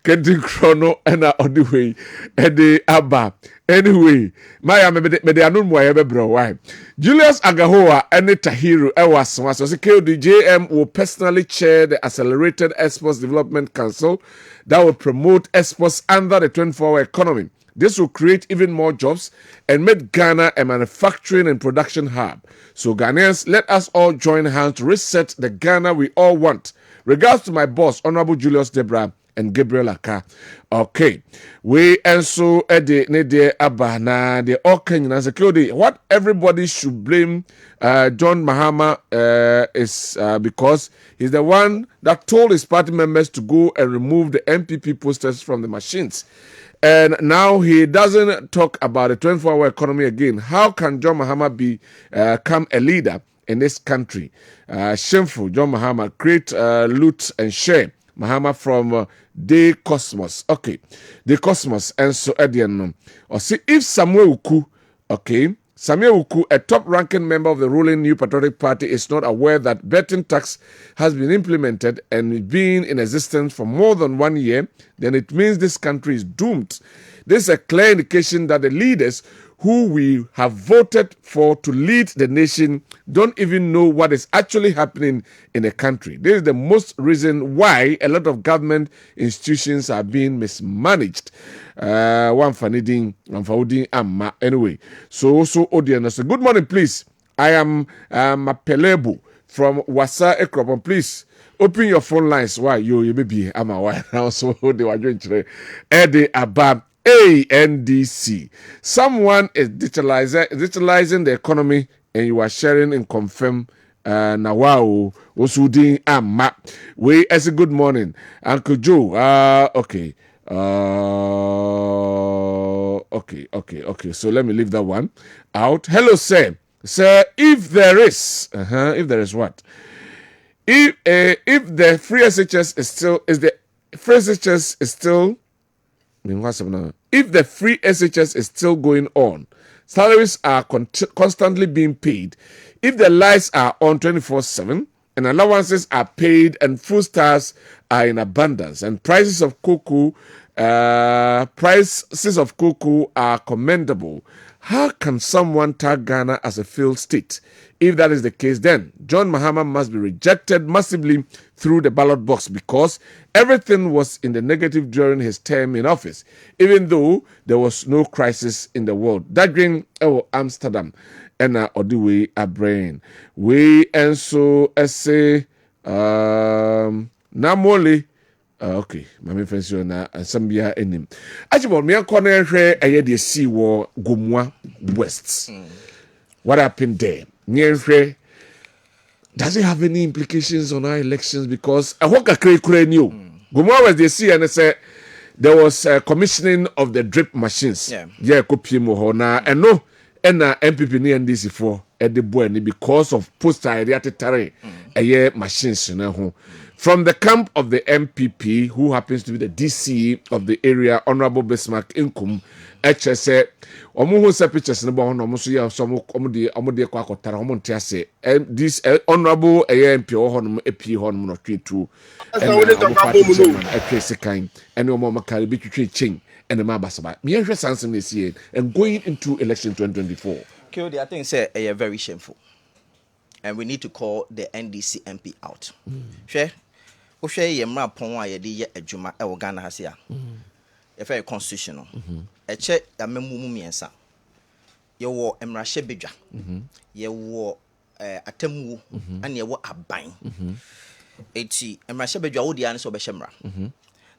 getting chrono and on the way and the abba. Anyway, my me de anun mo yebe bro why. Julius Agahoa and Tahiru Ewas was the JM will personally chair the Accelerated Exports Development Council that will promote exports under the 24-hour economy. This will create even more jobs and make Ghana a manufacturing and production hub. So Ghanaians, let us all join hands to reset the Ghana we all want. Regards to my boss, Honorable Julius Debra and Gabriel Aka. Okay. We also ede nede abana the all Kenyan security. What everybody should blame John Mahama is because he's the one that told his party members to go and remove the MPP posters from the machines. And now he doesn't talk about the 24-hour economy again. How can John Mahama become a leader in this country? Shameful. John Mahama, create, loot and share. Mahama from the Cosmos. Okay. The Cosmos. And so, Edian. Or see, if Samuel Uku, okay, Samuel Uku, a top-ranking member of the ruling New Patriotic Party, is not aware that betting tax has been implemented and been in existence for more than 1 year, then it means this country is doomed. This is a clear indication that the leaders who we have voted for to lead the nation don't even know what is actually happening in the country. This is the most reason why a lot of government institutions are being mismanaged. Anyway, so audience. Good morning, please. I am Mapelebu from Wasa Ekropon. Please open your phone lines. Why you maybe I'm a why now? So they were doing today. Eddie Abab. ANDC. Someone is digitalizing the economy and you are sharing and confirm Nawao Osudin Amma. We as a good morning. Uncle Joe. Okay. Okay. So let me leave that one out. Hello, sir. Sir, if there is what? If the free SHS is still if the free SHS is still going on, salaries are constantly being paid, if the lights are on 24/7 and allowances are paid and food stars are in abundance and prices of cocoa are commendable, how can someone tag Ghana as a failed state? If that is the case, then John Mahama must be rejected massively through the ballot box because everything was in the negative during his term in office, even though there was no crisis in the world. That green Amsterdam and Odiwe Abrain. We and so say Namoli. Okay, my friends, you na Sambia enim. Actually, me and Corner here, I had the sea war Gumwa West. What happened there? Does it have any implications on our elections? Because I walk a cray new. Gumwa was the sea and said there was commissioning of the drip machines. Yeah, Kopimo Hona and no, and MPP ni NDC for at the boy because of post area tare a year machines. From the camp of the MPP, who happens to be the DC of the area, Honorable Bismarck Inkum, HSA, Omuhu se pictures in the bone, almost ya some omode kwakotara omontiase. And this Honorable AMP or Honum EP Honum no tree too. And a case kind, and no more Makaribi chain, and the Mabasaba. Me and Sanson this year, and going into election 2024. Kodi, I think say very shameful. And we need to call the NDC MP out. Share. Share yemra pon a yedi ye adwuma e wo Ghana hase a. Ye fa constitutional. E che ya memu miensa. Ye wo emrahye bedwa. Ye wo atamu ane ye wo aban. Eti emrahye bedwa wo dia ne so be hyemra.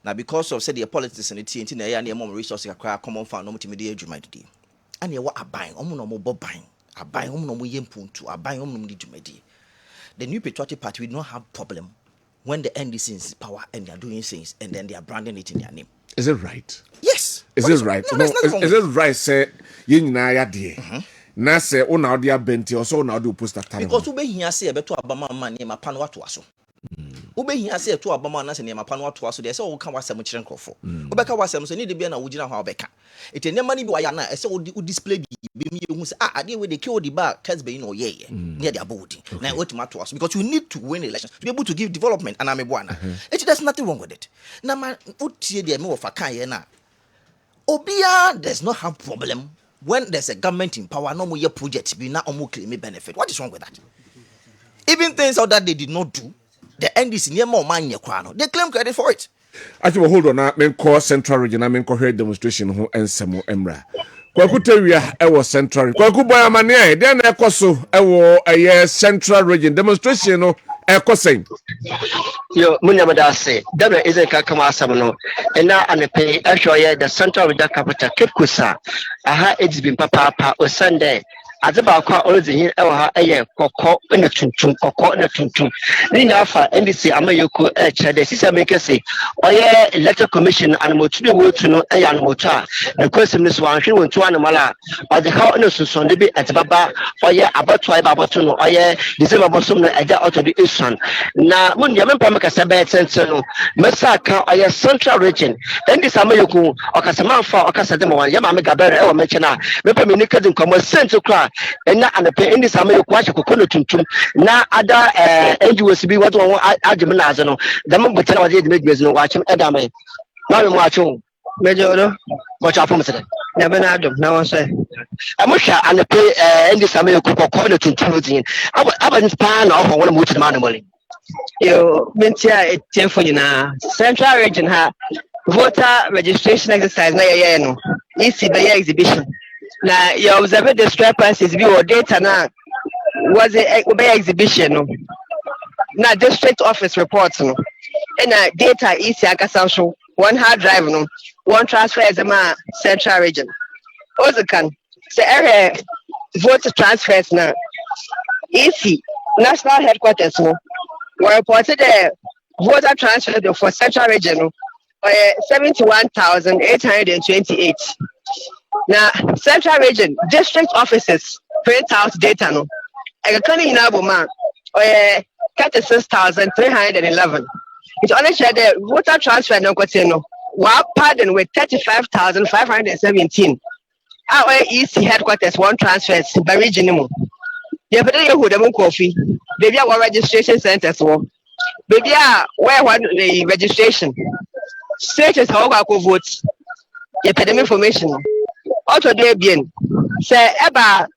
Now because of say the politics and the TNT na ya na mom resources akra common fund no mutimi de adwuma didi. Ane ye wo aban, omo no mo boban. Aban omo no mo yempuntu, aban omo no mo di dwumadi. The new patriotic party will not have problem when the NDC is in power and they are doing things and then they are branding it in their name. Is it right? Yes. Is it right? No, is it right? Say you na ya de. Na say una odi abenti or so una odi post attack. Because ube hiya say beto abama man ma pano ato aso. Ube hiya say to abama na say ma pano ato aso. They say o kan wasem kire nkofo. Ube ka wasem so ni de bia na wugina ho obeka. Ete nema ni bi wa ya na say o display bi me hu say ade we dey kill the bar Kessben no ye near the abodi. Na what matter us because you need to win elections to be able to give development and amebwana. There's nothing wrong with it. Na ma utie de me of akan ye na. Obia does not have problem when there's a government in power no more your project be na omo claim benefit. What is wrong with that? Even things out that they did not do, the NDC near more man ye kwano. They claim credit for it. Actually, hold on. Now, men call Central Region. I mean, heard demonstration who and Samu Emra. Kwakutewia ewo Central. Kwakuboya mania. Then ekoso ewo Central Region demonstration no ekoseng. Yo, munyamada say. Dabra isn't kakama asamono. And now and pay actually the Central Region capital Cape Kusa. Aha, it's been papa o Sunday. Azaba kwa origin ewa eye kokko na tuntum kokko na tuntum ni na afa NDC amayoko chede sisa make say oye electoral commission and motude wotu no eye an motu a question this one hwe wontu anamala o de how no sunsun de bi atbaba oye abato ai babato no oye December bosom no eja auto de isan na mun ya mempa make say be tenten no mesa ka oye Central Region NDC amayoko okasama fa okasa de mo wan ya ma me gabere ewa meche na mempa me ni kadin komo sent kra and na and pay in this amay kwache kokono tuntum na ada NGOs bi what one adjumna no the mo betena wa de medwes no wa chem edame na me mo acho mejo no mo cha pom sede na be na adum na won say amusha and pay in this amay kokono tuntum din aba ni pa na ho wona mo tutima na mole yo mentia etemfo nyina Central Region ha voter registration exercise na ye no isi be exhibition. Now, you observe the discrepancies or data now was a exhibition. Now, district office reports and data is social 1 hard drive, no 1 transfer as a Central Region. Also, can say voter transfers now. EC national headquarters were reported a voter transfer for Central Region 71,828. Now, Central Region district offices print out data no. I can in Aboma 36,311. It only said the voter transfer no no. One pardon with 35,517. Our EC headquarters 1 transfers by region. You put in who the coffee. Baby, our registration centers. Baby, where one the registration. Status how I go vote. You put them information. Also, there bien. Say about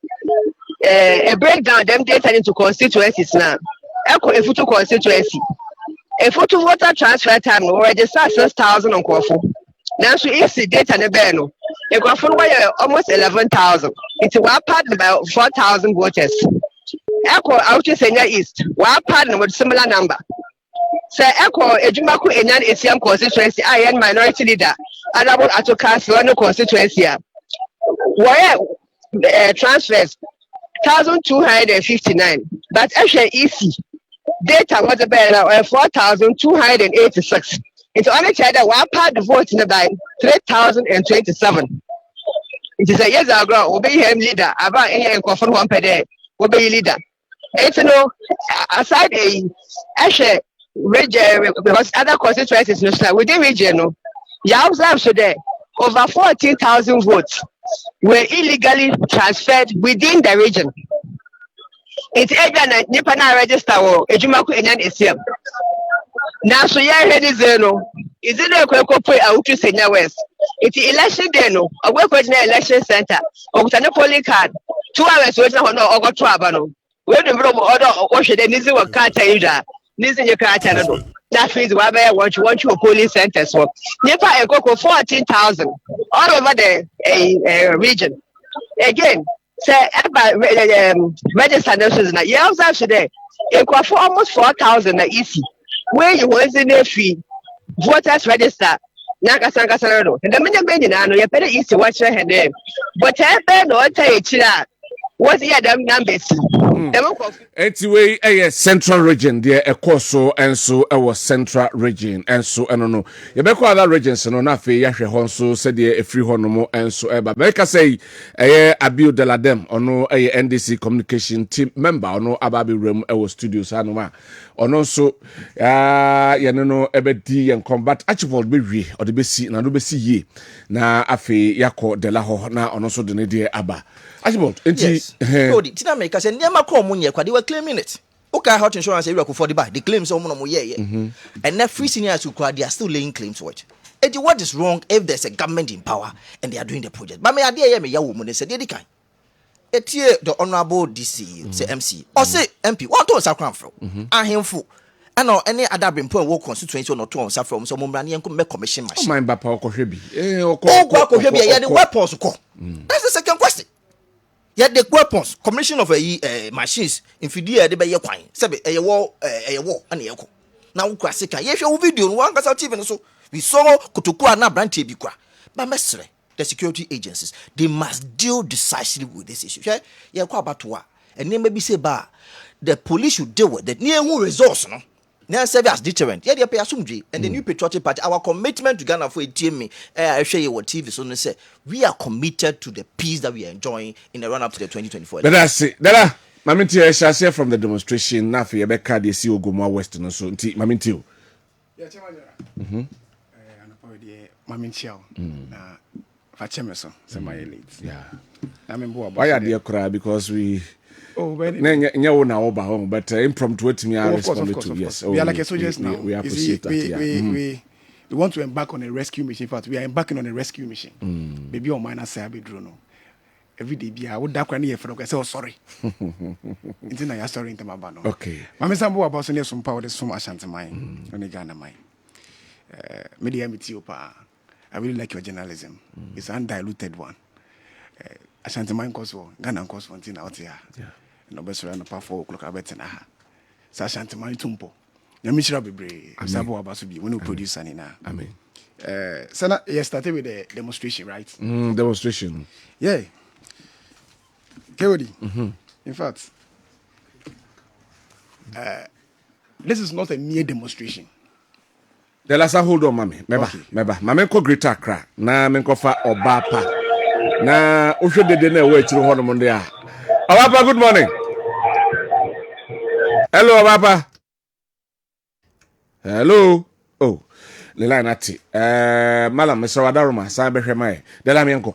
a breakdown them data into constituencies now. Echo a photo constituency. A photo voter transfer time already 6,000 on Kofu. Now so if the data ne beno. You go for almost 11,000. It's one part about 4,000 voters. Echo out to Senior East. One partner with similar number. Say Echo Ejumaku Enyan ACM constituency. I am minority leader. Adabo Atoka Silano constituency. Why transfers 1,259, but actually EC data was about 4,286. It's only said that one part the vote in about 3,027. It is a years ago, obey him leader about any confirm 1 per day, obey leader. It's no aside a actually region because other constituencies within region, no, you observe today over 14,000 votes were illegally transferred within the region. It's even nipa na register wo ejumako enyan esiem. Now so ya ready zeno. Is it a kwekopwe awutu senya west? It's election day no. Ogwe kwejina election center. Okutane polling card. 2 hours wait na hono ogoto abano. We dey bro order ohwe dey nizi wa kata ida. Nizi nye kata no. That means we have want you polling centers so. Nipa ekoko 14,000 all over the region. Again, say register nurses na. You observe today. Ekwa for almost 4,000 na easy. Where you was in a fee. Voters register. Nakasanga no. And the many no, you better easy watch her name. But I no tell you what's the other numbers? Anyway, a central region there, a course and so our central region and so I don't know. You better other regions no na fe yahwe honso said a free honomo and so ever. Make say a Abiu de la Dem or no a NDC communication team member or no Ababi room our studios anoma. Or no so you know ebedi and combat actual be or the besi na do besi ye na afe yako de la ho na ono so de ne de aba. Ajibot, yes. Did I make us a near Macron Munya? They were claiming it. Okay, health insurance area for the buy. The claims on one year. And that free seniors who cry, they are still laying claims to it. And what is wrong if there's a government in power and they are doing the project? But my idea, me, woman, they said, they can't. It's here the honorable DC, say MC, or say MP, what to Sacram from? I him full. I know any other been put work constituency or two on from some money and make commission machine. My Bapa Kohebi. The weapons. That's the second question. Yet the weapons, commission of machines, in Fidia, the Bay Quine, Sabe, a war, and a yoko. Now, classic, yes, your video, one got out even so. We saw Kutukua na branch Bikwa. But, Mestre, the security agencies, they must deal decisively with this issue. Yeah, Kwabatua, and then maybe say, bah, the police should deal with it. Near who resource, no? Now serve as deterrent. Yeah, they pay asumji and the new patriotic party. Our commitment to Ghana for a team, I share you what TV so say we are committed to the peace that we are enjoying in the run up to the 2024. But that's it. Dada, Maminti, I shall say from the demonstration. Now for Rebecca, they see Ogumwa West and so. Maminti. Yeah, Chairman. Maminti. Fachemeso, semi elite. Yeah. I mean, why are they cry? Because we. Oh, but impromptu to me, I responded to. Yes, we are like a soldiers now. We appreciate that. We want to embark on a rescue mission. In fact, we are embarking on a rescue mission. Baby, on mine, I say I be drone. Every day, I would dark here for. I say, oh, sorry. Until I sorry into my banner. Okay. Mama Sambo about some power. There's some Ashanti mine. On the Ghana mine. Media Mitiopa. I really like your journalism. It's an undiluted one. Ashanti mine cause for Ghana cause for until out here. Yeah. No best around the 4 o'clock. I bet na. Sa Ashanti mine tumpo. Yamishra be brave. Sabo abasubi. When you produce anina. Amen. Sana, you started with the demonstration, right? Demonstration. Yeah. Kewodi. In fact, this is not a mere demonstration. The last hold on, mommy. Meba. Mame ko Greater Accra. Na men ko fa Obapa. Na usho de na we chiro hono mo ndia. Obapa, good morning. Hello, Obapa. Hello. Oh. The line ati. Malam Mr. Wadaruma, sa behwe mai. De la menko.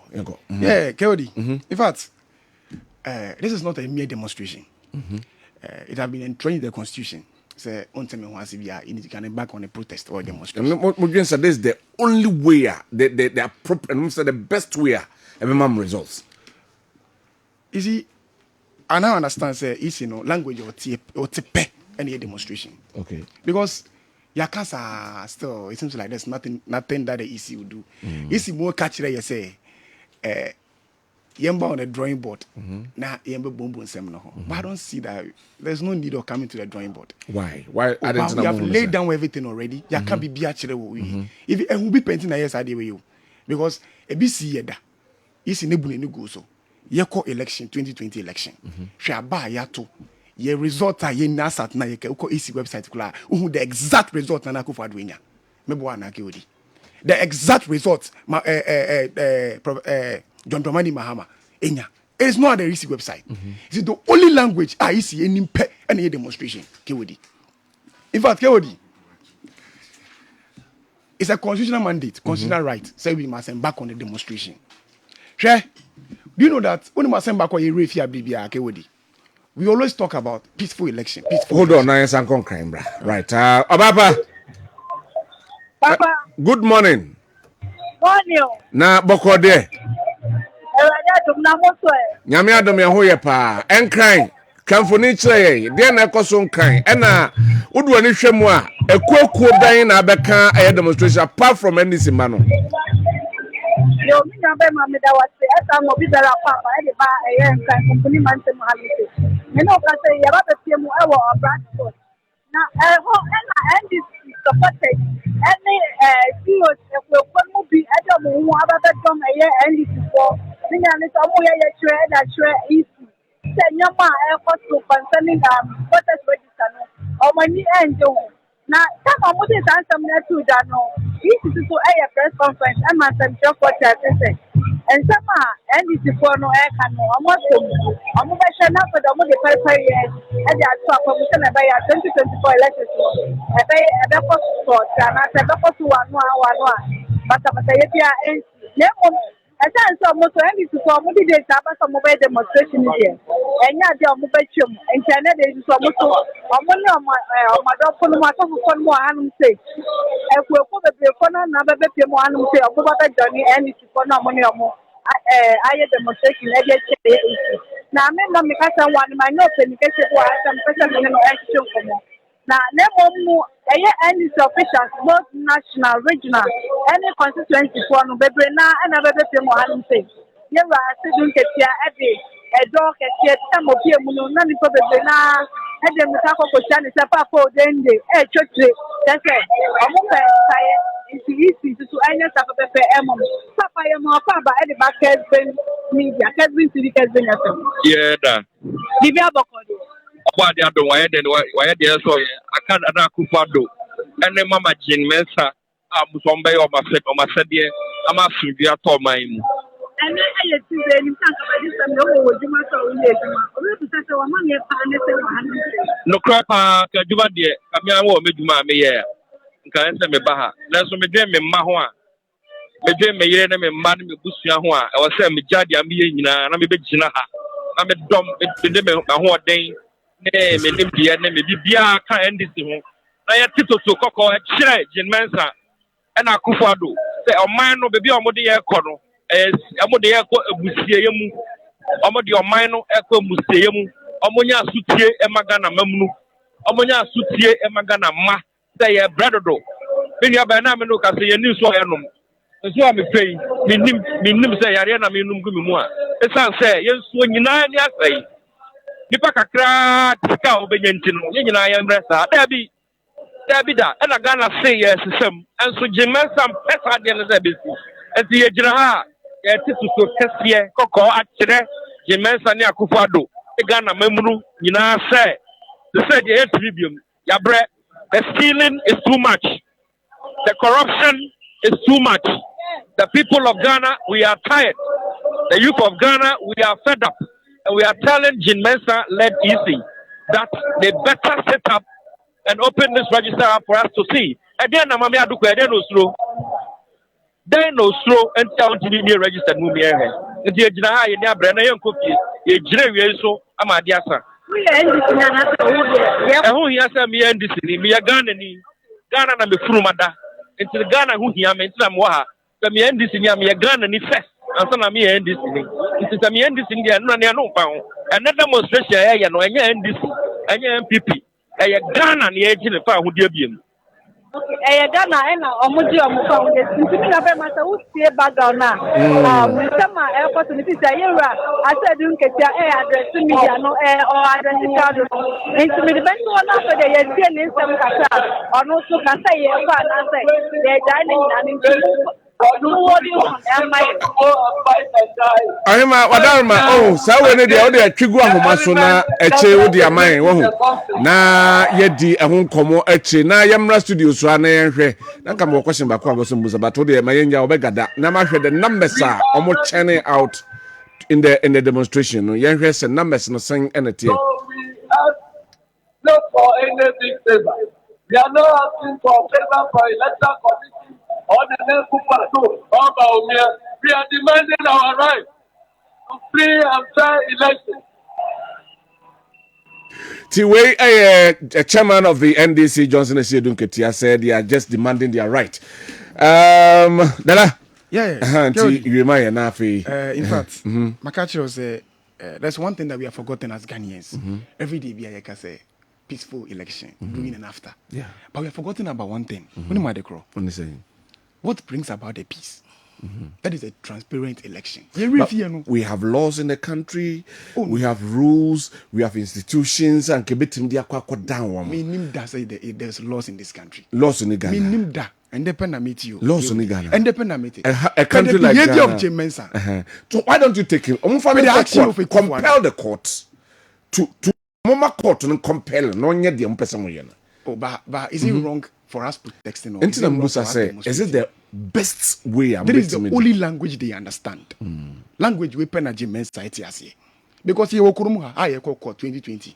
Yeah, Kewodi. In fact, this is not a mere demonstration. It has been enshrined in the constitution. Say, you need to come back on a protest or demonstration. This is the only way, the appropriate, the best way every results. You see, I now understand, say, it's language or tepe any demonstration. Okay. Because Yakasa still, it seems like there's nothing that the EC will do. EC more catch that you say, Yemba on the drawing board. Now Yemba bomb seminar. But I don't see that. There's no need of coming to the drawing board. Why? We have laid down everything already. You can't be actually. If it will be painting a yes idea with you, because a BC yeda is in the go so. Yeko election 2020 election. Shaba yato. Ye result a ye nasat na ye uko EC website kula. The exact result na kufa adwenya. Mebo na kiodi. The exact result. John Dramani Mahama, Enya. It is not the EC website. It's the only language I see any demonstration. Kewodi. In fact, Kewodi, It's a constitutional mandate, constitutional right. Say we must embark on the demonstration. Sure. Do you know that when we must embark on a refia BBA, we always talk about peaceful election. Hold on, I am crime, right? Ababa. Papa. Good morning. Morning. Na boko de. Nyame adom ye ho ye pa. Enkran. Kamfoni chire de na ekoso nkran. E na wodu ani hwemu a ekuokuo dan na abeka a demonstration apart from NDC ma no. Yo mi na be ma me da wase esa mo bi bela papa e de ba e nkran company man se mo halite. Me no ka say ya ba be pie mu e wo Bradford. Na ho e na NDC supported any CEOs ekuokuo mu bi e de mo hu ababa dom e NDC for. Ni na ni so mo ye chere da chere isi. Say nyama e ko to concerning voters register no. O mani enjo. Na some of the answer me to that no. This is to a press conference and my some job for say. And some NDC for no e kan no. Amo be share na for the mo de pay years. E dey atwa for mo say na buy 2024 elections. E be for support na se be for to wanu but ye bia en I can't so much NDC for mo dey taba some mobile demonstration here. Enya dey mo be twem. Internet dey so mo to omo ni omo do funu mo to funu mo anum say. E ku be ko na be pie mo anum say omo ba journey NDC for na mo ni omo aye demonstration e dey na me no me ka say one my no communication wa some person no action komo. Na mu NDC officials both national, regional, any constituency for no bebre na na bebe mo hanum say. Ye wa sidun ketia ebe edo ketia tamo pie mu no na ni ko bebre na ede mu ka ko tia ni se pa ko dende chotre. Say omo pe say isi to anya sa pepe emo. Papa ye mo pa ba ede ba Kessben media, Kessben TV, Kessben FM. Yeah da. Bibia bokodi. Kwadi ado waye de so ye aka na akufado ene mama jin mensa amusombe o masede ama sudua to man mu ene aye tize ni tanka ba disem no wo juma so wo ye juma o be tse wa ma me pa ne se wa han no krapa ka juma de kami an wo meduma me ye nka ense me ba ha na so me dwen me mma ho a me dwen me yere ne me mma ne me busua ho a e wo se me jade am ye nyina na me be gina ha na me dom me ho den ne me nim dia ne me bibia ka NDC ho na ye titoto kokko e kire jinmensa e na akufado se oman no bebi omode ye kɔ no omode ye kɔ ebusie ye mu omode oman no e kɔ ebusie ye mu omonya asutie e magana mamnu omonya asutie e magana ma se ye bredodo binia ba na me no ka se ye ni so ye nom nso a me pei minim se yare na me num gumi mu a esan se ye nso nyina ni asai nipa kakra tika obenyanti no ye nyina ye mresa dabi da na Ghana say yes system enso jimensa pesa de na besi enti ye gina ha ye titu so kese kokko akire jimensa ni akufado e Ghana mamunu nyina say the tribune ya bre the stealing is too much, the corruption is too much. The people of Ghana, we are tired. The youth of Ghana, we are fed up. And we are telling Jin Mensa-led EC that they better set up and open this register up for us to see. And then, Mamma Aduko, they no slow and down to be registered. And the Jina, in their brand, and cookie, a generation, so Amadiasa. Who he has a me and this, me a Ghana, Ghana and the Frumada, into the Ghana who he am in Samoa, the me and this in Yamia Ghana and first, and some of me and this. It is a me and this in the no pound. Another demonstration, I know, and this, and MPP, a Ghana and the agent of who dear beam. Okay, Ghana and Omoji Omufa, since I must see background now. Some opportunities are here. I said, you can address to me, no air or address the card. And to me, the best one after the year, some Kasa, or no, so can say, they're dining and Ahima wadarma sa we ne de o de atwigu ahoma so na eche wo de aman wo na yedi ehun komo eche na yemra studio so ana yenhwe na nka mo question ba ko agoso mbusa but wo de mayenya obegada na ma hwe the numbers are almost churning out in the demonstration no yenhwe se numbers no sen enete look for any big favor. We are not asking for favor for electoral committee on the next we are demanding our right to free and fair elections. Tiwei, a chairman of the NDC, Johnson Esedunketia, said they are just demanding their right. Dada? Yeah. You remind Nafi. In fact, Maakye was there's one thing that we have forgotten as Ghanaians. Every day we are say peaceful election, during and after. Yeah. But we have forgotten about one thing. What brings about the peace? That is a transparent election. We have laws in the country, we have rules, we have institutions, and there's laws in this country. Laws in Ghana. Independent laws in Ghana. Independent. A country like Ghana. Of Mensa. So why don't you take him? Compel the courts to Mama court and compel no yet the person. Oh, but is it wrong for us protesting? Is it the best way? That is the only language they understand. Language we pen a Mensa because he will come I call court 2020.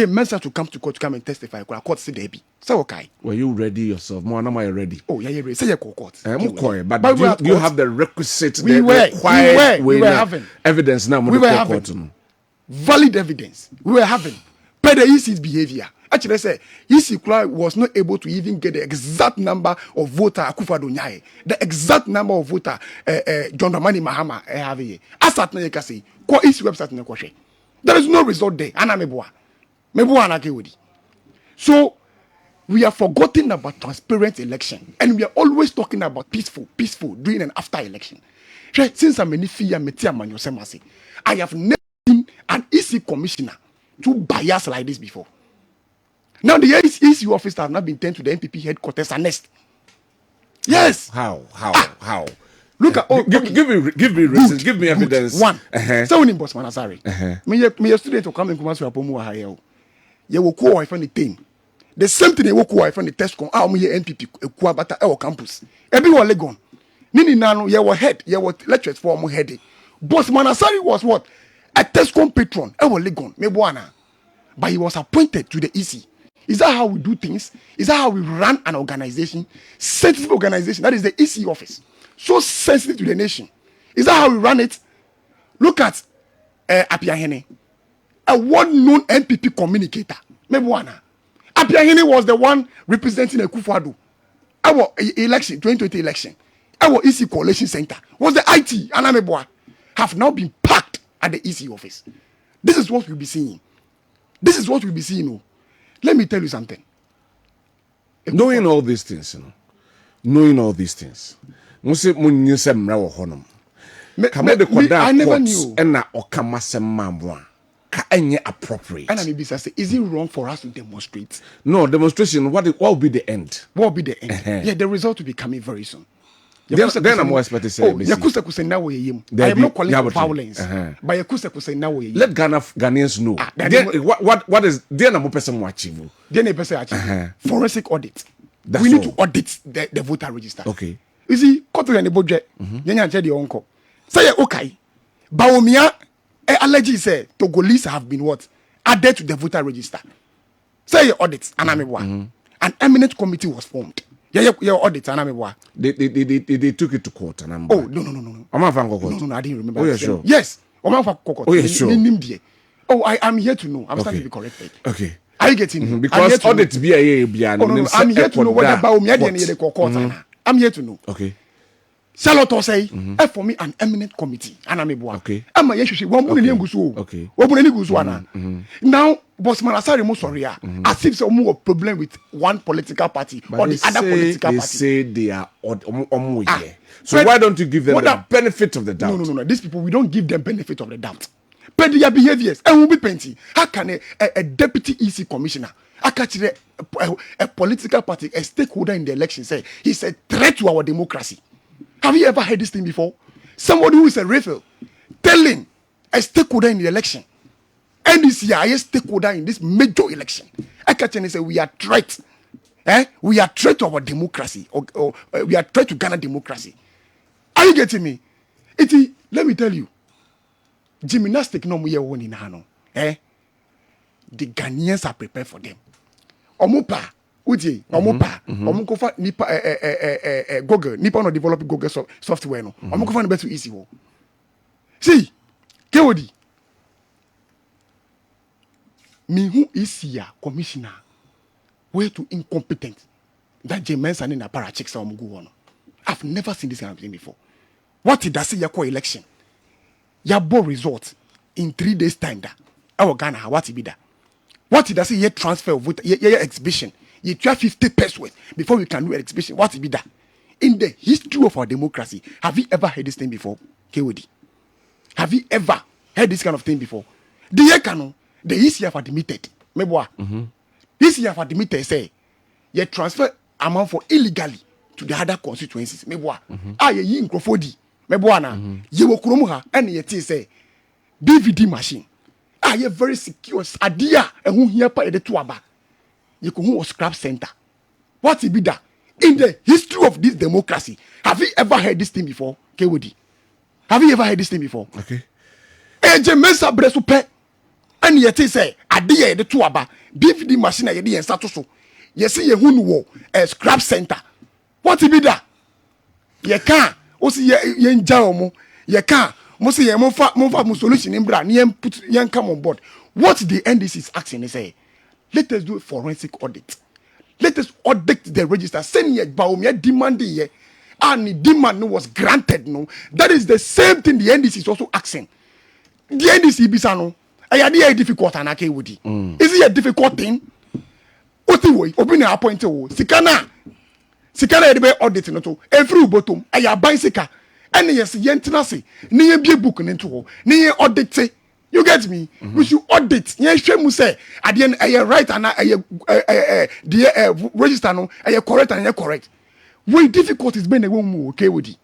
Mensa to come to court to come and testify. Court say Debbie. So okay. Were you ready yourself? More am I ready? Oh yeah, you're ready. Say you call court. But do you have the requisite? We were having evidence now. We were having valid evidence. We were having. But the EC's behavior. Actually, I say EC was not able to even get the exact number of voter Akufo-Addo Nyaye, the exact number of voter John Dramani Mahama have here. As at now, you can say, EC website na kwashe. There is no result there. Ana meboa na kewodi. So we are forgetting about transparent election, and we are always talking about peaceful during and after election. Since I'm in Metia, I have never seen an EC commissioner to bias like this before. Now the EC office have not been turned to the NPP headquarters and next. Yes. How? Look at give me reasons, give me evidence. One. So in Boss Manasari. Me student to come and come to Apomu Hayo. You will call from the thing. The same thing they will call from the test con NPP Kwabata our campus. Everyone legon. Nini nano you were head, you were lectures for more head. Boss Manasari was what? A Tescom patron, our legon, Mebuana. But he was appointed to the EC. Is that how we do things? Is that how we run an organization? Sensitive organization. That is the EC office. So sensitive to the nation. Is that how we run it? Look at Apiahene, a one-known NPP communicator. Mebuana. Apiahene was the one representing Akufo-Addo. Our election, 2020 election. Our EC Coalition Center was the IT, Anameboa, have now been packed at the EC office. This is what we'll be seeing. Oh. Let me tell you something. Knowing all these things, I never knew. Appropriate. And maybe say, is it wrong for us to demonstrate? No, demonstration. What will be the end? What will be the end? Yeah, the result will be coming very soon. Then I'm more expected to say. I am not calling for violence. But let Ghanaians know. What is then I'm person achieve? Then a person achieve forensic audit. We need to audit the voter register. Okay. You see, cotton and the budget. The uncle. Say okay. Baumia allergy say Togolese have been what added to the voter register. Say audit and an eminent committee was formed. Your audit and they took it to court and no. I'm not No, I didn't remember. Oh, yeah, sure. Yes. Oh, yeah, sure. I'm here to know. I'm starting to be corrected. Okay. Are you getting me? Because audit I'm here to know whether Baumia I'm here to know. Okay. Charlotte say, for me an eminent committee and I'm a boy. Okay. I'm a yes, one okay. Now, Boss Manasari Musoria, as if some more problem with one political party or the other political party. They say they are so why don't you give them the benefit of the doubt? No. These people, we don't give them benefit of the doubt. But their behaviors, and will be plenty. How can a deputy EC commissioner, a political party, a stakeholder in the election say he's a threat to our democracy? Have you ever heard this thing before? Somebody who is a rifle telling a stakeholder in the election, and this highest stakeholder in this major election, I can say we are threat. We are threat to our democracy, or we are threat to Ghana democracy. Are you getting me? Let me tell you, gymnastic no more one in Hano. The Ghanaians are prepared for them. Omupa, Uti, Omopa, Omokofa Nipa Google, Nipa no develop Google software no. Omokofa no better easy wo. See, Kewodi. Me who is here, commissioner, way too incompetent. That James and in a parachicks on go. I've never seen this kind of thing before. What did I say? Your election, your board result in 3 days time. That our Ghana, what it be that? What did I say? Your transfer of vote, your exhibition. You try 50 pesos before we can do an exhibition. What it be that? In the history of our democracy, have you ever heard this thing before, KOD? Have you ever heard this kind of thing before? The year canon, the easier for admitted. Meboa. This year for admitted say, you transfer amount for illegally to the other constituencies. Meboa. Ye in Crofodi. Meboa na. Ye wo kuromuha and ye say DVD machine. Ye very secure. Adia and who here pa the tuaba. You could who scrap center. What it be that? In the history of this democracy, have you ever heard this thing before, KOD? Have you ever heard this thing before? Okay. Eje mensa bresupe. And yet say, Adia the tuaba. DVD machine ye di en statuso. Ye see ye hunu wo a scrap center. What it be that? Ye can't. Osi ye nja omo. Ye can't. Mosi ye monfa solution in bra. Ni put yen come on board. What the NDC is asking is say, let us do a forensic audit. Let us audit the register. Send ye baumia demanding ye. And the demand was granted. No, that is the same thing the NDC is also asking. The NDC bisano. Ayadi a difficult anake wudi. Is it a difficult thing? Otiwo, obina appointed wo. Sikana yebe audit no to. Every bottom. Aya bicycle. And yes, yentinasi. Ni ye be book into wo. Ni ye audit. You get me? We should audit. Yes, shemu say at the end a right and the register no a correct and correct. When difficult is been a woman okay with it.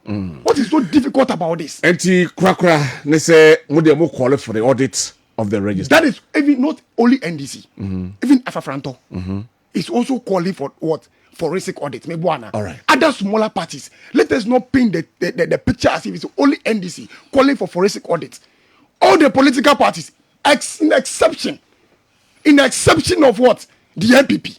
What is so difficult about this? Enti krakra ne say mo call for the audit of the register. That is even not only NDC, even Afafranto. It's also calling for what? Forensic audit. All right. Other smaller parties. Let us not paint the picture as if it's only NDC calling for forensic audit. All the political parties, in exception of what? The MPP.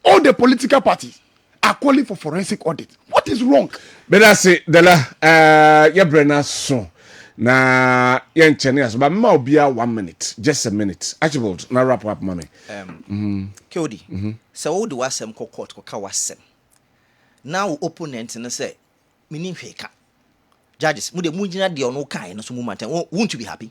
All the political parties are calling for forensic audit. What is wrong? But I say, Dela, ya brena so. Na ya nchenias, but ma obia 1 minute, just a minute. Archibald, na wrap up, mami. Kodi, so all the wasem ko court ko ka wasem. Now opponent na say, meaning hweka. Judges, mu de mu gina de ono kai no so mu maten. Won't you be happy?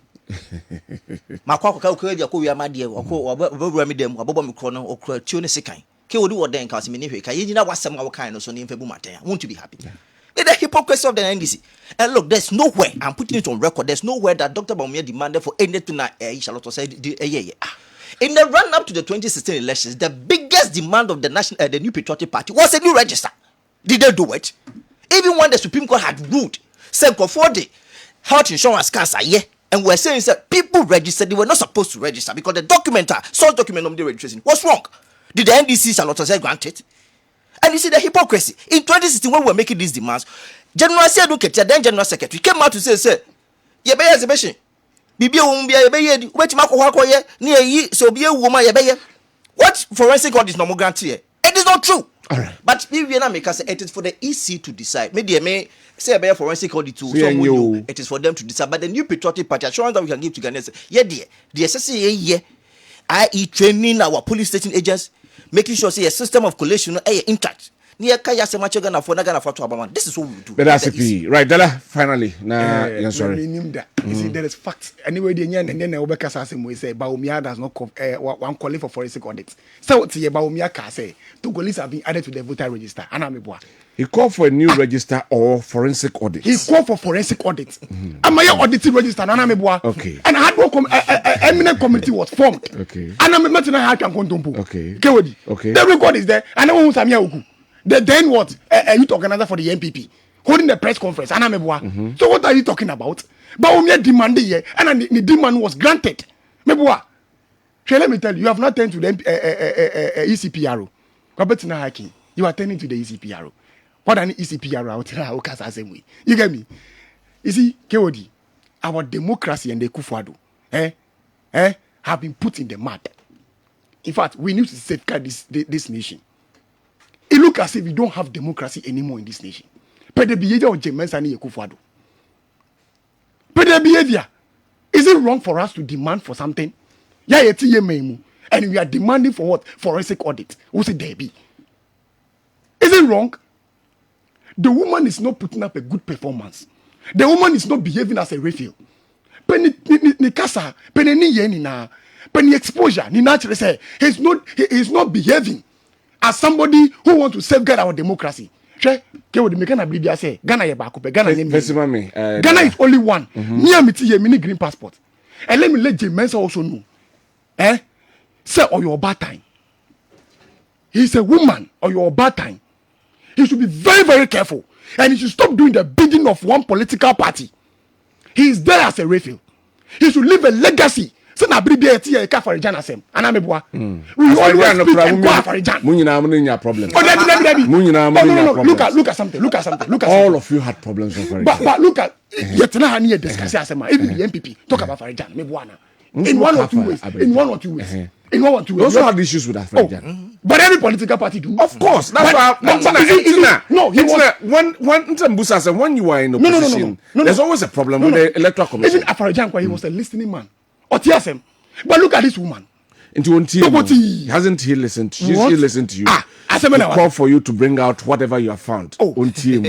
Makwa ko ka bia ko wi amade ko obabura mi dem abobo mi kro no okra tio ne sekan. Ke wodi woden ka so meaning hweka. Ye gina wasem a wo kai no so ne mfa bu maten. Won't you be happy? The hypocrisy of the NDC. And look, there's nowhere, I'm putting it on record, there's nowhere that Dr. Baumia demanded for anything that Charlotte said. In the run up to the 2016 elections, the biggest demand of the New Patriotic Party was a new register. Did they do it? Even when the Supreme Court had ruled, said for the health insurance cards are here, and we're saying that people registered, they were not supposed to register because the source document of the registration was wrong. Did the NDC Charlotte say grant it? And you see the hypocrisy. In 2016, when we were making these demands, General Advocate, then General Secretary, came out to say, ye be exhibition. Bibi umbia ye be ye, wait mako wako ye, near ye, so be a woman ye be ye. What forensic audit is no more granted? It is not true. All right. But we will not make us say it is for the EC to decide. Maybe may say a forensic audit too. It is for them to decide. But the New Patriotic Party assurance that we can give to Ghanaians, yeah, dear, the SSA, i.e., training our police station agents, making sure say a system of collation intact. This is what we do. But that's a right, Della, finally. Nah, sorry. You see, there is facts. Anyway, the and then Obeka we say Baumia does not one calling for forensic audits. So what's the Baumia can say? 2 police have been added to the voter register. He called for a new register or forensic audit. He called for forensic audits. And my auditing register, okay. And hard work eminent committee was formed. Okay. And I'm not how can contempo. Okay. Okay. The record is there. And I want Samia. Then what? A youth organizer for the MPP holding the press conference. So what are you talking about? But we demanded here, and the demand was granted. Let me tell you, you have not turned to the ECPRO. You are turning to the ECPRO. What an ECPRO out there? Same way. You get me? You see, KOD, our democracy and the Kufuado, have been put in the mud. In fact, we need to safeguard this nation. It looks as if we don't have democracy anymore in this nation. But the behavior of Jemensani Yekufuado. But the behavior, is it wrong for us to demand for something? And we are demanding for what? Forensic audit. What's it there be? Is it wrong? The woman is not putting up a good performance. The woman is not behaving as a refill. Penny Nikasa, Penny Yenina, Penny exposure, ni naturally say he's not behaving as somebody who wants to safeguard our democracy. Ghana is only one. Near me to mini green passport. And let me let James also know. Say or your bad time. He's a woman or your bad time. He should be very, very careful. And he should stop doing the bidding of one political party. He is there as a refill. He should leave a legacy. So na bri be tie ka Farijan asem. Anameboa. We always speak and go Farijan. Munyina problem. Look at something. All of you had problems with Farijan. But look at yetna ha ne discuss asem. Even the MPP talk about Farijan. Meboa na. In one or two ways. We also have issues with that Farijan. But every political party do. Of course. That's why when you are in opposition, there's always a problem with the Electoral Commission. Even Farijan, he was a listening man. But look at this woman. Hasn't he listened to you? She listened to you. To call for you to bring out whatever you have found. But we give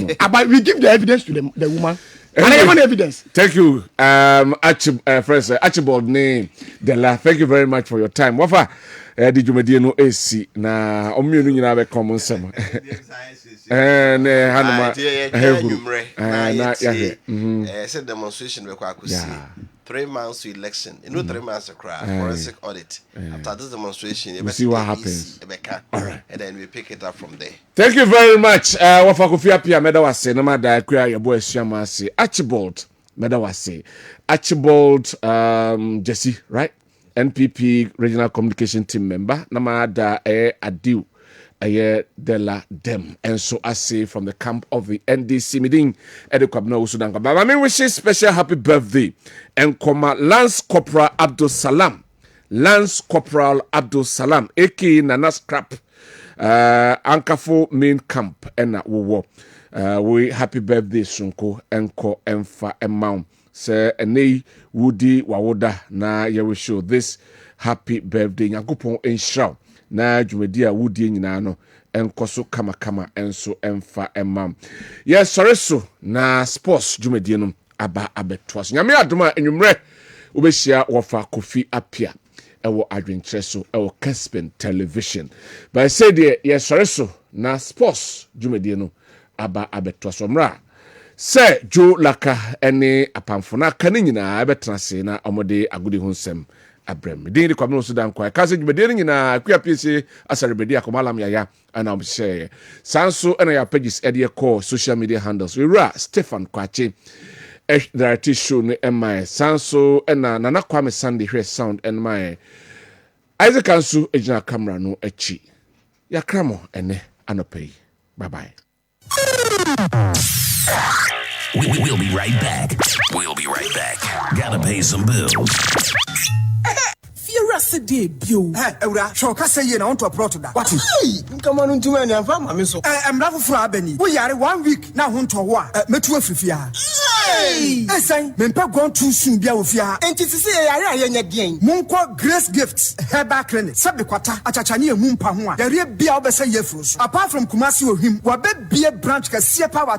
the evidence to the woman. And I have evidence. Thank you, Archibald name Dela. Thank you very much for your time. Wafa did you mediano AC na omienu nyina be common sem. Said demonstration be kwa kusi. 3 months to election. 3 months to cry. Forensic audit. After this demonstration, we see what happens. All right. And then we pick it up from there. Thank you very much. Wafa Kofia Pia Medawase. Nama da kuya yabo eshiama se. Archibald Medawase. Archibald Jesse, right? NPP Regional Communication Team member. Nama da Adiu. De la dem, and so I say from the camp of the NDC meeting at the Kwabena Owusu Dankwah. But I mean, wish a special happy birthday and Lance Corporal Abdul Salam, aka Nana Scrap, Ankafo main camp, and we happy birthday Sunko Enko Emfa Emam. Sir Ene Woody Wawoda na we show this happy birthday. Nyakupon Enshraw. Na dwumadi a wudie nyina no enkoso kama enso emfa emam yes sorry so na sports dwumadi no aba abetwa so nyame adoma enwumre obehia wofa Kofi Apia ewo adwenkyere so ewo Kessben television by say there yes sorry so na sports dwumadi no aba abetwa so mra say Jo Laka ene apamfona kan nyina abetena se na omode agudi hunsem Abrem. Dini Kwabena Owusu Dankwah. Kazi jubedeni nyina akuya pisi asarebedi akomalam yaya ana obshare. Sanso ena ya pages edie call social media handles. We ra Stefan Kwache. Director show ne MI. Sanso ena Nana Kwame Sunday here sound MI. Isaac Ansu ejina camera no echi. Ya kramo ene anopei. Bye bye. We'll be right back. Gotta pay some bills. Yesterday, bio. Eura, shoka say you want to approach that. What is? Come on into any of them. So I'm not for Abeni. We are 1 week now. Hunt to what? Metu Fifia. Hey, I say, Mempa gone too soon. Be of ya. And to say, I am again. Monko Grace Gifts, Herba Clinic, Sabiquata, Achachani, Mumpahua. The real be our say, apart from Kumasi or him, Wabe be a branch can see a power.